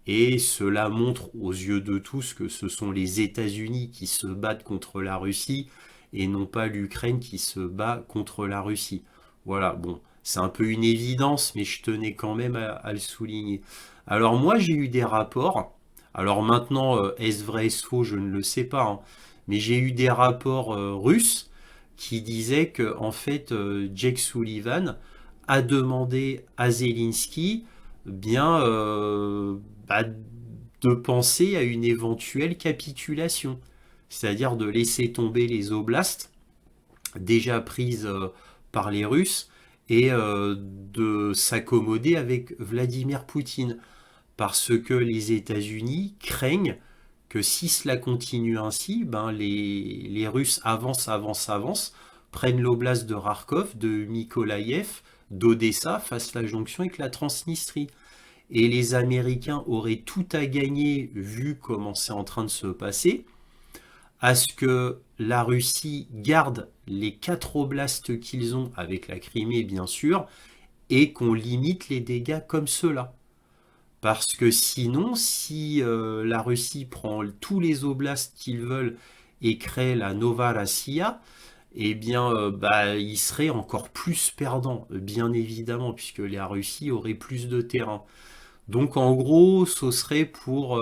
et cela montre aux yeux de tous que ce sont les États-Unis qui se battent contre la Russie et non pas l'Ukraine qui se bat contre la Russie. Voilà, bon, c'est un peu une évidence, mais je tenais quand même à le souligner. Alors moi, j'ai eu des rapports. Alors maintenant, est-ce vrai, est-ce faux, je ne le sais pas, mais j'ai eu des rapports russes qui disaient que en fait Jake Sullivan a demandé à Zelensky de penser à une éventuelle capitulation, c'est-à-dire de laisser tomber les oblasts déjà prises par les Russes et de s'accommoder avec Vladimir Poutine, parce que les États-Unis craignent que si cela continue ainsi, les Russes avancent, prennent l'oblast de Kharkov, de Mykolaïev, d'Odessa, fassent la jonction avec la Transnistrie. Et les Américains auraient tout à gagner, vu comment c'est en train de se passer, à ce que la Russie garde les 4 oblasts qu'ils ont, avec la Crimée bien sûr, et qu'on limite les dégâts comme cela. Parce que sinon, si la Russie prend tous les oblasts qu'ils veulent et crée la Nova Rossiya, eh bien, il serait encore plus perdant, bien évidemment, puisque la Russie aurait plus de terrain. Donc, en gros, ce serait pour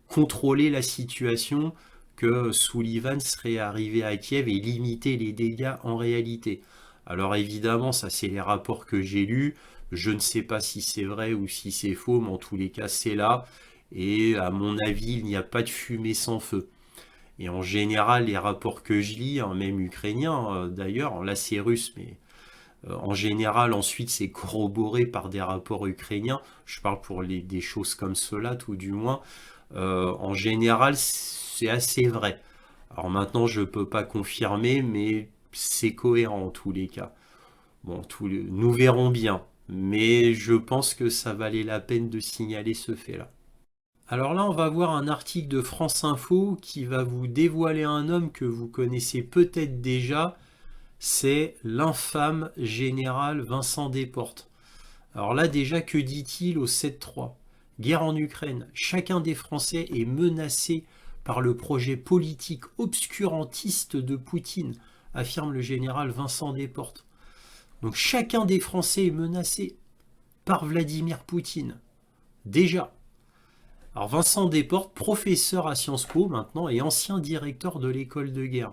contrôler la situation que Sullivan serait arrivé à Kiev et limiter les dégâts en réalité. Alors, évidemment, ça, c'est les rapports que j'ai lus. Je ne sais pas si c'est vrai ou si c'est faux, mais en tous les cas, c'est là. Et à mon avis, il n'y a pas de fumée sans feu. Et en général, les rapports que je lis, hein, même ukrainiens d'ailleurs, là c'est russe, mais en général, ensuite, c'est corroboré par des rapports ukrainiens. Je parle pour des choses comme cela, tout du moins. En général, c'est assez vrai. Alors maintenant, je ne peux pas confirmer, mais c'est cohérent en tous les cas. Bon, nous verrons bien. Mais je pense que ça valait la peine de signaler ce fait-là. Alors là, on va voir un article de France Info qui va vous dévoiler un homme que vous connaissez peut-être déjà. C'est l'infâme général Vincent Desportes. Alors là, déjà, que dit-il au 7-3? Guerre en Ukraine. Chacun des Français est menacé par le projet politique obscurantiste de Poutine, affirme le général Vincent Desportes. Donc chacun des Français est menacé par Vladimir Poutine. Déjà. Alors Vincent Desportes, professeur à Sciences Po maintenant et ancien directeur de l'école de guerre.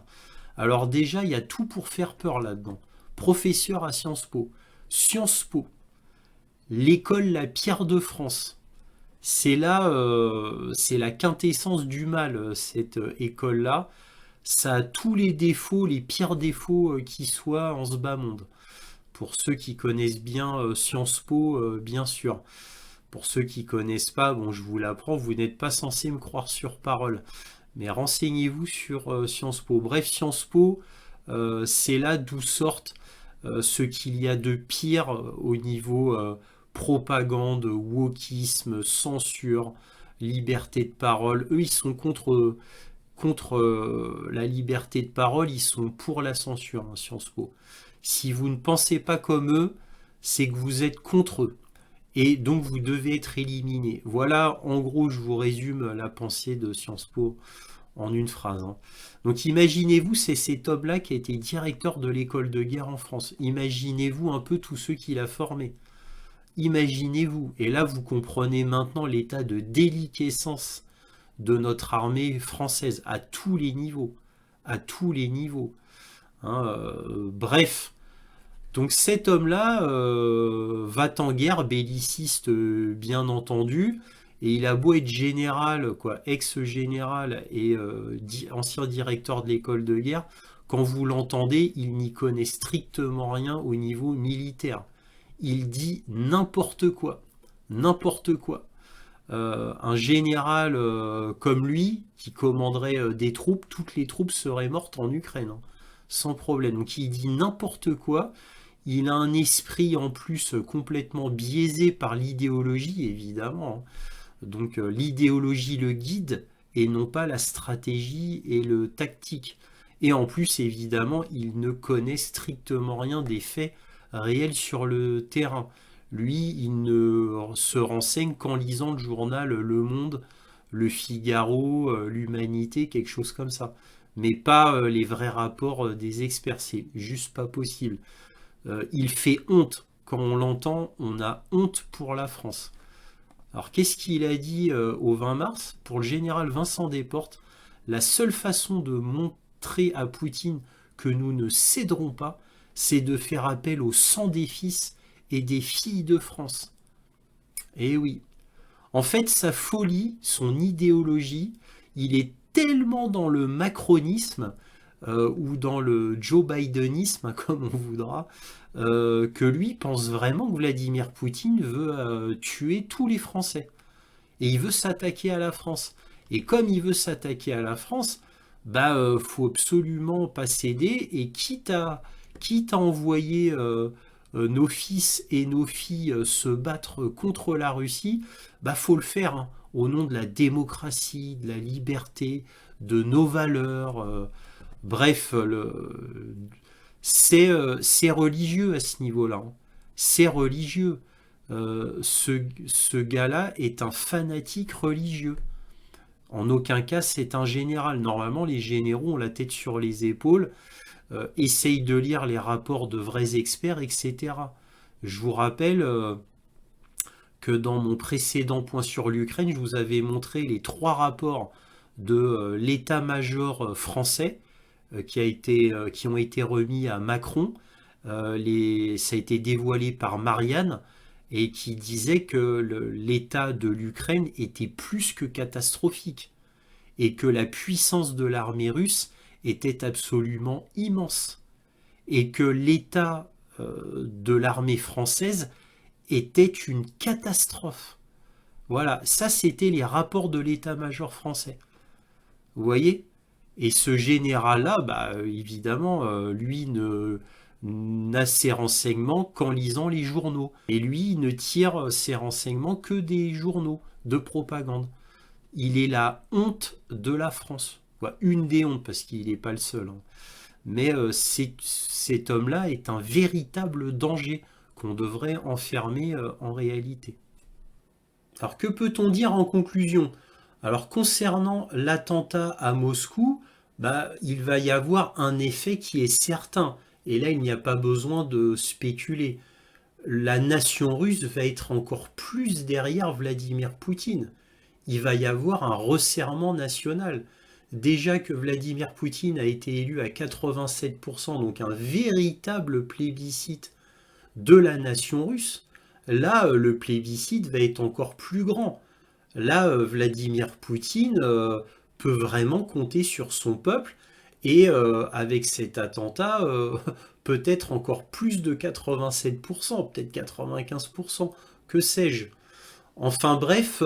Alors déjà, il y a tout pour faire peur là-dedans. Professeur à Sciences Po. Sciences Po, l'école la pire de France. C'est là, c'est la quintessence du mal, cette école-là. Ça a tous les défauts, les pires défauts qui soient en ce bas monde. Pour ceux qui connaissent bien Sciences Po, bien sûr. Pour ceux qui connaissent pas, bon, je vous l'apprends, vous n'êtes pas censé me croire sur parole. Mais renseignez-vous sur Sciences Po. Bref, Sciences Po, c'est là d'où sortent ce qu'il y a de pire au niveau propagande, wokisme, censure, liberté de parole. Eux, ils sont contre la liberté de parole, ils sont pour la censure, hein, Sciences Po. Si vous ne pensez pas comme eux, c'est que vous êtes contre eux. Et donc vous devez être éliminé. Voilà, en gros, je vous résume la pensée de Sciences Po en une phrase. Hein. Donc imaginez-vous, c'est cet homme-là qui a été directeur de l'école de guerre en France. Imaginez-vous un peu tous ceux qu'il a formés. Imaginez-vous. Et là, vous comprenez maintenant l'état de déliquescence de notre armée française à tous les niveaux. À tous les niveaux. Hein, bref. Donc cet homme-là va en guerre, belliciste bien entendu, et il a beau être général, quoi, ex-général et ancien directeur de l'école de guerre, quand vous l'entendez, il n'y connaît strictement rien au niveau militaire. Il dit n'importe quoi, n'importe quoi. Un général comme lui, qui commanderait des troupes, toutes les troupes seraient mortes en Ukraine, hein, sans problème. Donc il dit n'importe quoi. Il a un esprit en plus complètement biaisé par l'idéologie, évidemment. Donc l'idéologie le guide et non pas la stratégie et le tactique. Et en plus, évidemment, il ne connaît strictement rien des faits réels sur le terrain. Lui, il ne se renseigne qu'en lisant le journal Le Monde, Le Figaro, l'Humanité, quelque chose comme ça. Mais pas les vrais rapports des experts, c'est juste pas possible. Il fait honte. Quand on l'entend, on a honte pour la France. Alors qu'est-ce qu'il a dit au 20 mars? Pour le général Vincent Desportes, la seule façon de montrer à Poutine que nous ne céderons pas, c'est de faire appel au sang des fils et des filles de France. Eh oui. En fait, sa folie, son idéologie, il est tellement dans le macronisme ou dans le Joe Bidenisme, comme on voudra, que lui pense vraiment que Vladimir Poutine veut tuer tous les Français. Et il veut s'attaquer à la France. Et comme il veut s'attaquer à la France, faut absolument pas céder. Et quitte à envoyer nos fils et nos filles se battre contre la Russie, faut le faire hein, au nom de la démocratie, de la liberté, de nos valeurs. Bref, c'est religieux à ce niveau-là. Hein. C'est religieux. Ce gars-là est un fanatique religieux. En aucun cas, c'est un général. Normalement, les généraux ont la tête sur les épaules, essayent de lire les rapports de vrais experts, etc. Je vous rappelle que dans mon précédent point sur l'Ukraine, je vous avais montré les 3 rapports de l'état-major français qui ont été remis à Macron. Ça a été dévoilé par Marianne et qui disait que l'état de l'Ukraine était plus que catastrophique et que la puissance de l'armée russe était absolument immense et que l'état de l'armée française était une catastrophe. Voilà, ça c'était les rapports de l'état-major français. Vous voyez? Et ce général-là, bah, évidemment, lui n'a ses renseignements qu'en lisant les journaux. Et lui, il ne tire ses renseignements que des journaux de propagande. Il est la honte de la France. Une des hontes, parce qu'il n'est pas le seul. Hein. Mais cet homme-là est un véritable danger qu'on devrait enfermer en réalité. Alors que peut-on dire en conclusion? Alors concernant l'attentat à Moscou, bah, il va y avoir un effet qui est certain. Et là, il n'y a pas besoin de spéculer. La nation russe va être encore plus derrière Vladimir Poutine. Il va y avoir un resserrement national. Déjà que Vladimir Poutine a été élu à 87%, donc un véritable plébiscite de la nation russe, là, le plébiscite va être encore plus grand. Là, Vladimir Poutine peut vraiment compter sur son peuple et avec cet attentat, peut-être encore plus de 87%, peut-être 95%, que sais-je. Enfin bref,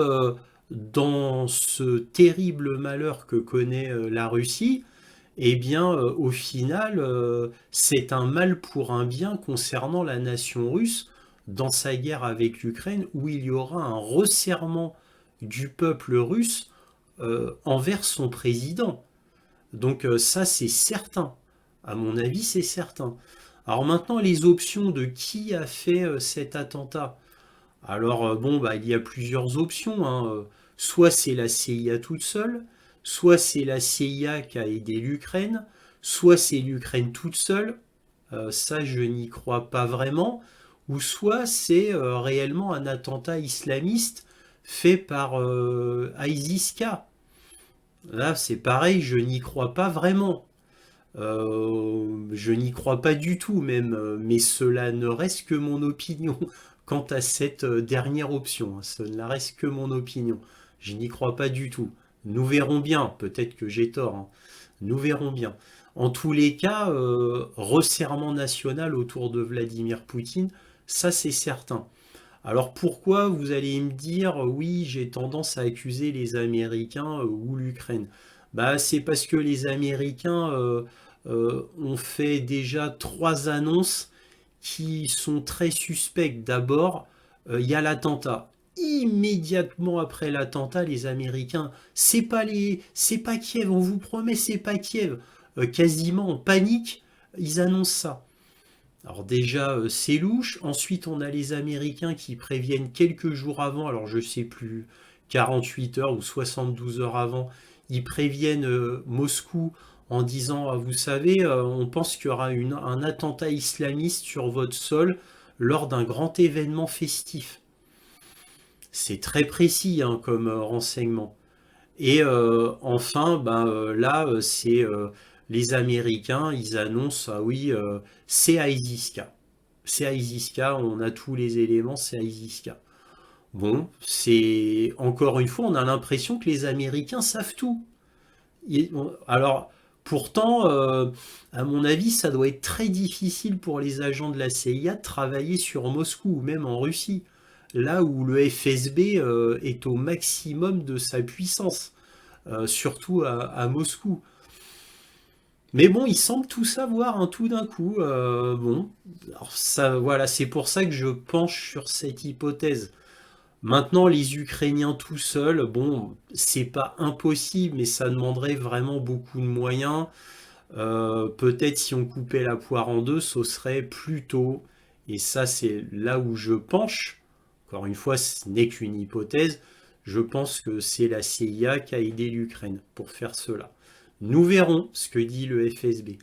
dans ce terrible malheur que connaît la Russie, eh bien, au final, c'est un mal pour un bien concernant la nation russe dans sa guerre avec l'Ukraine, où il y aura un resserrement du peuple russe envers son président. Donc ça, c'est certain. À mon avis, c'est certain. Alors maintenant, les options de qui a fait cet attentat. Alors bon, bah, il y a plusieurs options. Hein. Soit c'est la CIA toute seule, soit c'est la CIA qui a aidé l'Ukraine, soit c'est l'Ukraine toute seule. Ça, je n'y crois pas vraiment. Ou soit c'est réellement un attentat islamiste fait par ISIS-K. Là, c'est pareil, je n'y crois pas vraiment. Je n'y crois pas du tout même, mais cela ne reste que mon opinion quant à cette dernière option. Ce ne reste que mon opinion. Je n'y crois pas du tout. Nous verrons bien, peut-être que j'ai tort. Hein. Nous verrons bien. En tous les cas, resserrement national autour de Vladimir Poutine, ça c'est certain. Alors pourquoi vous allez me dire oui, j'ai tendance à accuser les Américains ou l'Ukraine? Bah c'est parce que les Américains ont fait déjà 3 annonces qui sont très suspectes. D'abord, il y a l'attentat. Immédiatement après l'attentat, les Américains, c'est pas Kiev, on vous promet, c'est pas Kiev. Quasiment en panique, ils annoncent ça. Alors déjà, c'est louche. Ensuite, on a les Américains qui préviennent quelques jours avant, alors je sais plus, 48 heures ou 72 heures avant, ils préviennent Moscou en disant, ah, vous savez, on pense qu'il y aura un attentat islamiste sur votre sol lors d'un grand événement festif. C'est très précis hein, comme renseignement. Et enfin, ben, là, c'est les Américains, ils annoncent, ah oui, c'est ISIS-K. C'est ISIS-K, on a tous les éléments, c'est ISIS-K. Bon, c'est encore une fois, on a l'impression que les Américains savent tout. Alors, pourtant, à mon avis, ça doit être très difficile pour les agents de la CIA de travailler sur Moscou ou même en Russie, là où le FSB est au maximum de sa puissance, surtout à Moscou. Mais bon, ils semblent tout savoir, hein, tout d'un coup. Bon, alors ça, voilà, c'est pour ça que je penche sur cette hypothèse. Maintenant, les Ukrainiens tout seuls, bon, c'est pas impossible, mais ça demanderait vraiment beaucoup de moyens. Peut-être si on coupait la poire en deux, ce serait plus tôt. Et ça, c'est là où je penche. Encore une fois, ce n'est qu'une hypothèse. Je pense que c'est la CIA qui a aidé l'Ukraine pour faire cela. Nous verrons ce que dit le FSB.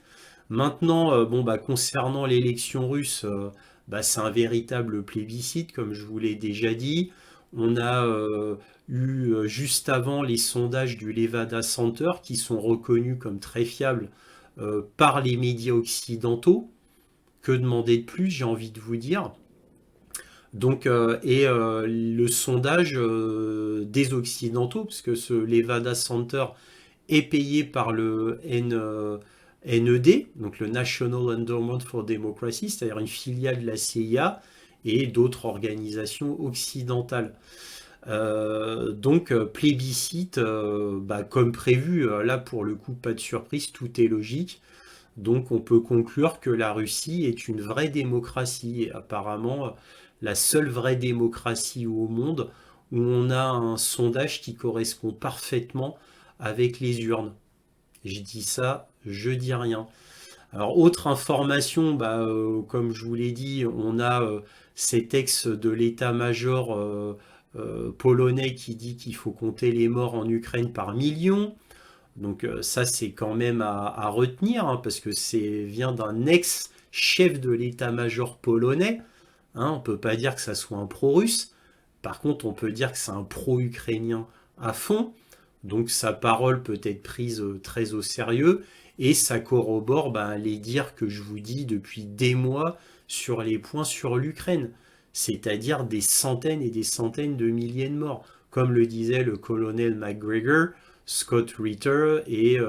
Maintenant, concernant l'élection russe, c'est un véritable plébiscite, comme je vous l'ai déjà dit. On a eu juste avant les sondages du Levada Center qui sont reconnus comme très fiables par les médias occidentaux. Que demander de plus, j'ai envie de vous dire. Donc, le sondage des Occidentaux, parce que ce Levada Center est payé par le NED, donc le National Endowment for Democracy, c'est-à-dire une filiale de la CIA et d'autres organisations occidentales. Plébiscite, comme prévu, là pour le coup, pas de surprise, tout est logique. Donc on peut conclure que la Russie est une vraie démocratie, et apparemment la seule vraie démocratie au monde où on a un sondage qui correspond parfaitement avec les urnes. Je dis ça, je dis rien. Alors autre information, comme je vous l'ai dit, on a cet ex de l'état-major polonais qui dit qu'il faut compter les morts en Ukraine par millions. Donc ça c'est quand même à retenir, hein, parce que vient d'un ex-chef de l'état-major polonais. Hein, on ne peut pas dire que ça soit un pro-russe. Par contre, on peut dire que c'est un pro-ukrainien à fond. Donc sa parole peut être prise très au sérieux. Et ça corrobore les dires que je vous dis depuis des mois sur les points sur l'Ukraine. C'est-à-dire des centaines et des centaines de milliers de morts. Comme le disait le colonel McGregor, Scott Ritter et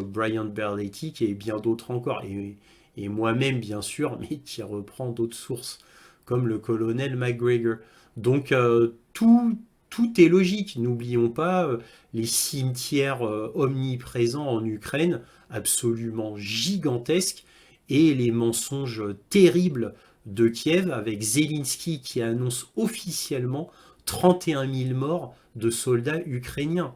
Brian Berletti et bien d'autres encore. Et moi-même, bien sûr, mais qui reprend d'autres sources, comme le colonel McGregor. Donc, tout est logique. N'oublions pas les cimetières omniprésents en Ukraine, absolument gigantesques, et les mensonges terribles de Kiev, avec Zelensky qui annonce officiellement 31 000 morts de soldats ukrainiens.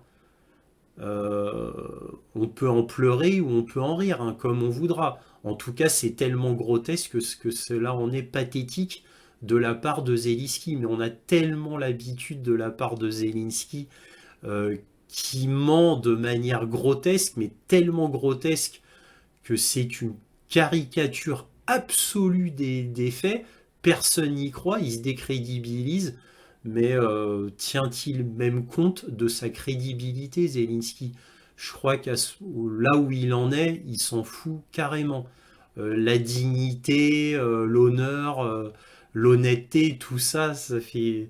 On peut en pleurer ou on peut en rire, hein, comme on voudra. En tout cas, c'est tellement grotesque que cela en est pathétique de la part de Zelensky. Mais on a tellement l'habitude de la part de Zelensky qui ment de manière grotesque, mais tellement grotesque que c'est une caricature absolue des faits. Personne n'y croit, il se décrédibilise. Mais tient-il même compte de sa crédibilité, Zelensky? Je crois qu'à là où il en est, il s'en fout carrément. La dignité, l'honneur, l'honnêteté, tout ça, ça fait...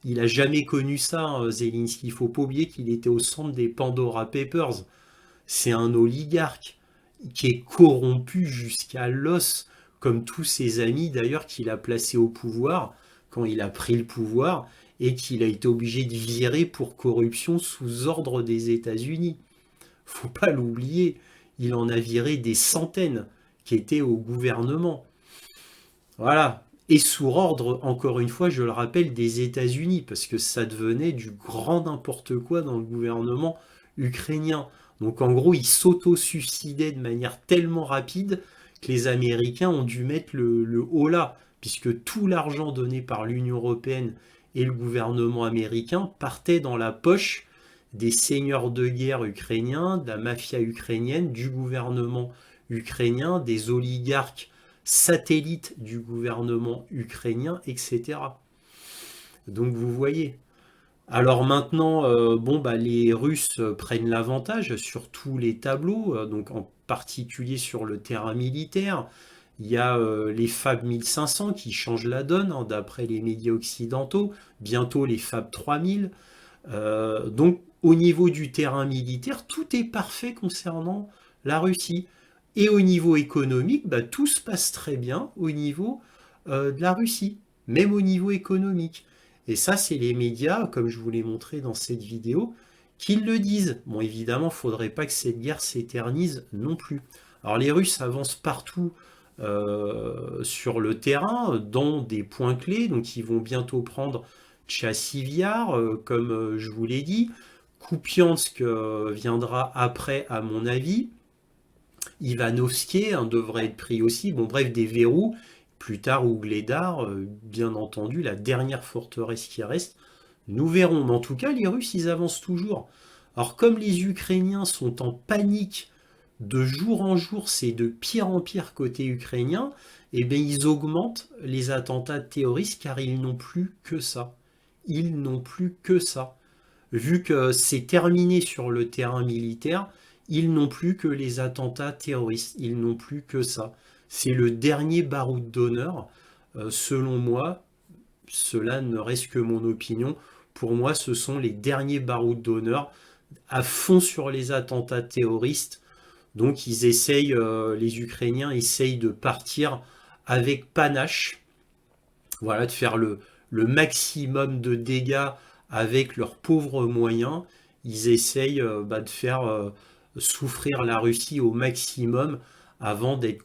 Il a jamais connu ça, hein, Zelensky. Il faut pas oublier qu'il était au centre des Pandora Papers. C'est un oligarque qui est corrompu jusqu'à l'os, comme tous ses amis d'ailleurs qu'il a placés au pouvoir quand il a pris le pouvoir et qu'il a été obligé de virer pour corruption sous ordre des États-Unis. Faut pas l'oublier, il en a viré des centaines qui étaient au gouvernement. Voilà. Et sous ordre, encore une fois, je le rappelle, des États-Unis, parce que ça devenait du grand n'importe quoi dans le gouvernement ukrainien. Donc en gros, il s'auto-suicidait de manière tellement rapide que les Américains ont dû mettre le holà, puisque tout l'argent donné par l'Union européenne et le gouvernement américain partait dans la poche des seigneurs de guerre ukrainiens, de la mafia ukrainienne, du gouvernement ukrainien, des oligarques satellites du gouvernement ukrainien, etc. Donc vous voyez. Alors maintenant, les Russes prennent l'avantage sur tous les tableaux, donc en particulier sur le terrain militaire. Il y a les FAB 1500 qui changent la donne, hein, d'après les médias occidentaux, bientôt les FAB 3000. Donc au niveau du terrain militaire, tout est parfait concernant la Russie. Et au niveau économique, tout se passe très bien au niveau de la Russie, même au niveau économique. Et ça, c'est les médias, comme je vous l'ai montré dans cette vidéo, qui le disent. Bon, évidemment, il ne faudrait pas que cette guerre s'éternise non plus. Alors les Russes avancent partout sur le terrain, dans des points clés, donc ils vont bientôt prendre Tchassivyar, comme je vous l'ai dit. Kupiansk viendra après, à mon avis. Ivanovski devrait être pris aussi. Bon, bref, des verrous. Plus tard, Ougledar, bien entendu, la dernière forteresse qui reste, Nous verrons, mais en tout cas, les Russes, ils avancent toujours. Alors, comme les Ukrainiens sont en panique de jour en jour, c'est de pire en pire côté ukrainien, eh bien, ils augmentent les attentats terroristes car ils n'ont plus que ça. Ils n'ont plus que ça. Vu que c'est terminé sur le terrain militaire, ils n'ont plus que les attentats terroristes. Ils n'ont plus que ça. C'est le dernier baroud d'honneur. Selon moi, cela ne reste que mon opinion. Pour moi, ce sont les derniers barouds d'honneur à fond sur les attentats terroristes. Donc ils essayent, les Ukrainiens essayent de partir avec panache, voilà, de faire le maximum de dégâts avec leurs pauvres moyens. Ils essayent de faire souffrir la Russie au maximum avant d'être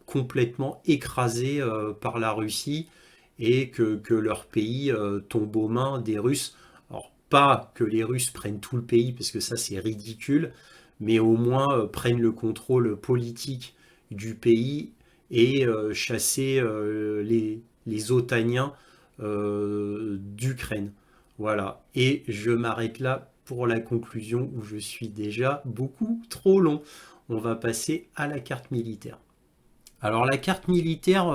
complètement écrasés par la Russie et que leur pays tombe aux mains des Russes. Alors, pas que les Russes prennent tout le pays, parce que ça c'est ridicule, mais au moins prennent le contrôle politique du pays et chasser les otaniens d'Ukraine. Voilà, et je m'arrête là pour la conclusion où je suis déjà beaucoup trop long. On va passer à la carte militaire. Alors la carte militaire,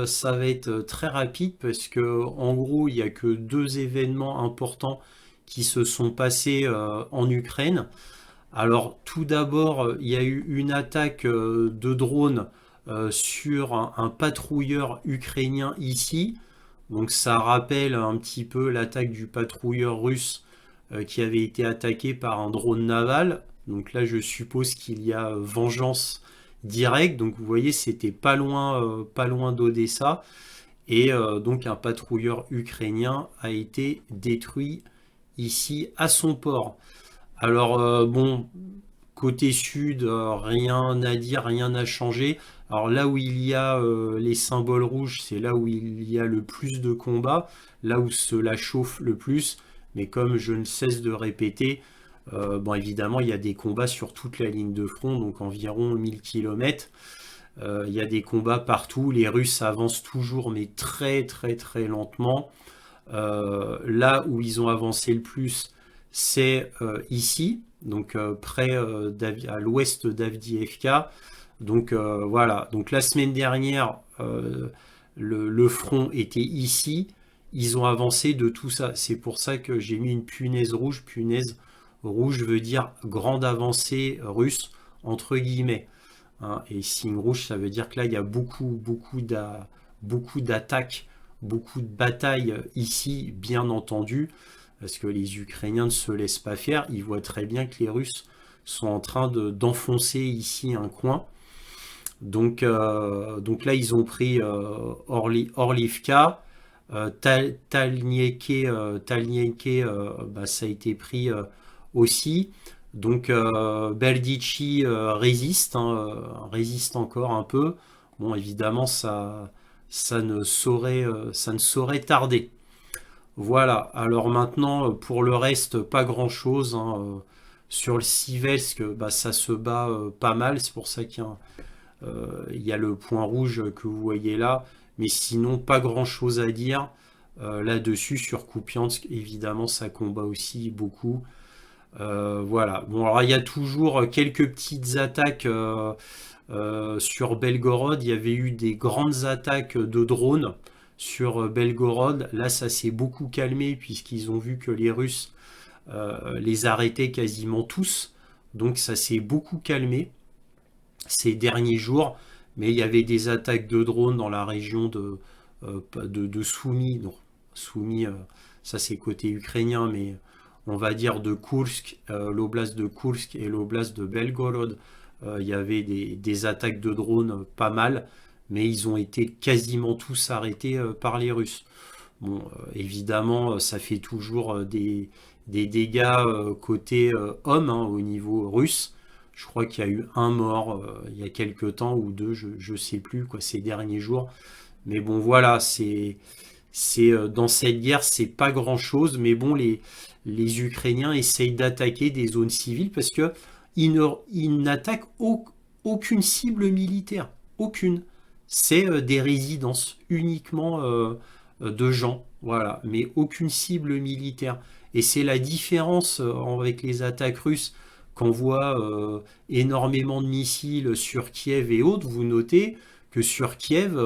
ça va être très rapide parce que en gros, il n'y a que 2 événements importants qui se sont passés en Ukraine. Alors tout d'abord, il y a eu une attaque de drone sur un patrouilleur ukrainien ici. Donc ça rappelle un petit peu l'attaque du patrouilleur russe qui avait été attaqué par un drone naval. Donc là, je suppose qu'il y a vengeance directe. Donc vous voyez, c'était pas loin d'Odessa. Et donc un patrouilleur ukrainien a été détruit ici à son port. Alors bon, côté sud, rien à dire, rien à changer. Alors là où il y a les symboles rouges, c'est là où il y a le plus de combats, là où cela chauffe le plus. Mais comme je ne cesse de répéter, bon évidemment il y a des combats sur toute la ligne de front, donc environ 1000 km. Il y a des combats partout, les Russes avancent toujours mais très très très lentement. Là où ils ont avancé le plus, c'est ici, donc près à l'ouest d'Avdiivka. Donc voilà, donc la semaine dernière, le front était ici, ils ont avancé de tout ça. C'est pour ça que j'ai mis une punaise rouge. Punaise rouge veut dire grande avancée russe, entre guillemets. Hein. Et signe rouge, ça veut dire que là, il y a beaucoup d'attaques, beaucoup de batailles ici, bien entendu, parce que les Ukrainiens ne se laissent pas faire. Ils voient très bien que les Russes sont en train d'enfoncer ici un coin. Donc là, ils ont pris Orlivka, Talnieke, ça a été pris aussi. Donc Berdichi résiste, résiste encore un peu. Bon, évidemment, ça ne saurait tarder. Voilà, alors maintenant, pour le reste, pas grand-chose. Hein. Sur le Sivelsk, ça se bat pas mal, c'est pour ça qu'il y a le point rouge que vous voyez là. Mais sinon, pas grand-chose à dire là-dessus. Sur Kupiansk, évidemment, ça combat aussi beaucoup. Voilà, bon, alors il y a toujours quelques petites attaques sur Belgorod. Il y avait eu des grandes attaques de drones sur Belgorod. Là, ça s'est beaucoup calmé puisqu'ils ont vu que les Russes les arrêtaient quasiment tous. Donc ça s'est beaucoup calmé ces derniers jours. Mais il y avait des attaques de drones dans la région de Soumy. Non, Soumy, ça c'est côté ukrainien, mais on va dire de Kursk, l'oblast de Kursk et l'oblast de Belgorod. Il y avait des attaques de drones pas mal, mais ils ont été quasiment tous arrêtés par les Russes. Bon, évidemment, ça fait toujours des dégâts côté homme au niveau russe. Je crois qu'il y a eu un mort il y a quelques temps, ou 2, je ne sais plus, quoi, ces derniers jours. Mais bon, voilà, dans cette guerre, c'est pas grand-chose. Mais bon, les Ukrainiens essayent d'attaquer des zones civiles parce qu'ils n'attaquent aucune cible militaire. Aucune. C'est des résidences uniquement de gens. Voilà, mais aucune cible militaire. Et c'est la différence avec les attaques russes qu'on voit énormément de missiles sur Kiev et autres. Vous notez que sur Kiev,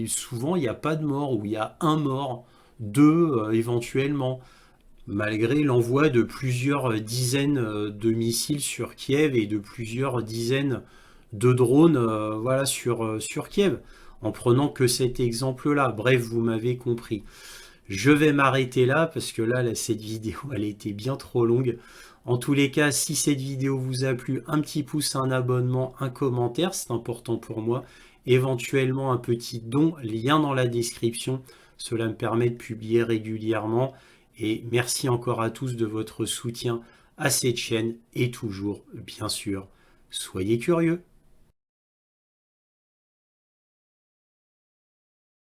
souvent il n'y a pas de mort, ou il y a un mort, deux éventuellement, malgré l'envoi de plusieurs dizaines de missiles sur Kiev et de plusieurs dizaines de drones voilà, sur Kiev, en prenant que cet exemple-là. Bref, vous m'avez compris. Je vais m'arrêter là parce que là, cette vidéo, elle était bien trop longue. En tous les cas, si cette vidéo vous a plu, un petit pouce, un abonnement, un commentaire, c'est important pour moi. Éventuellement, un petit don, lien dans la description. Cela me permet de publier régulièrement. Et merci encore à tous de votre soutien à cette chaîne. Et toujours, bien sûr, soyez curieux.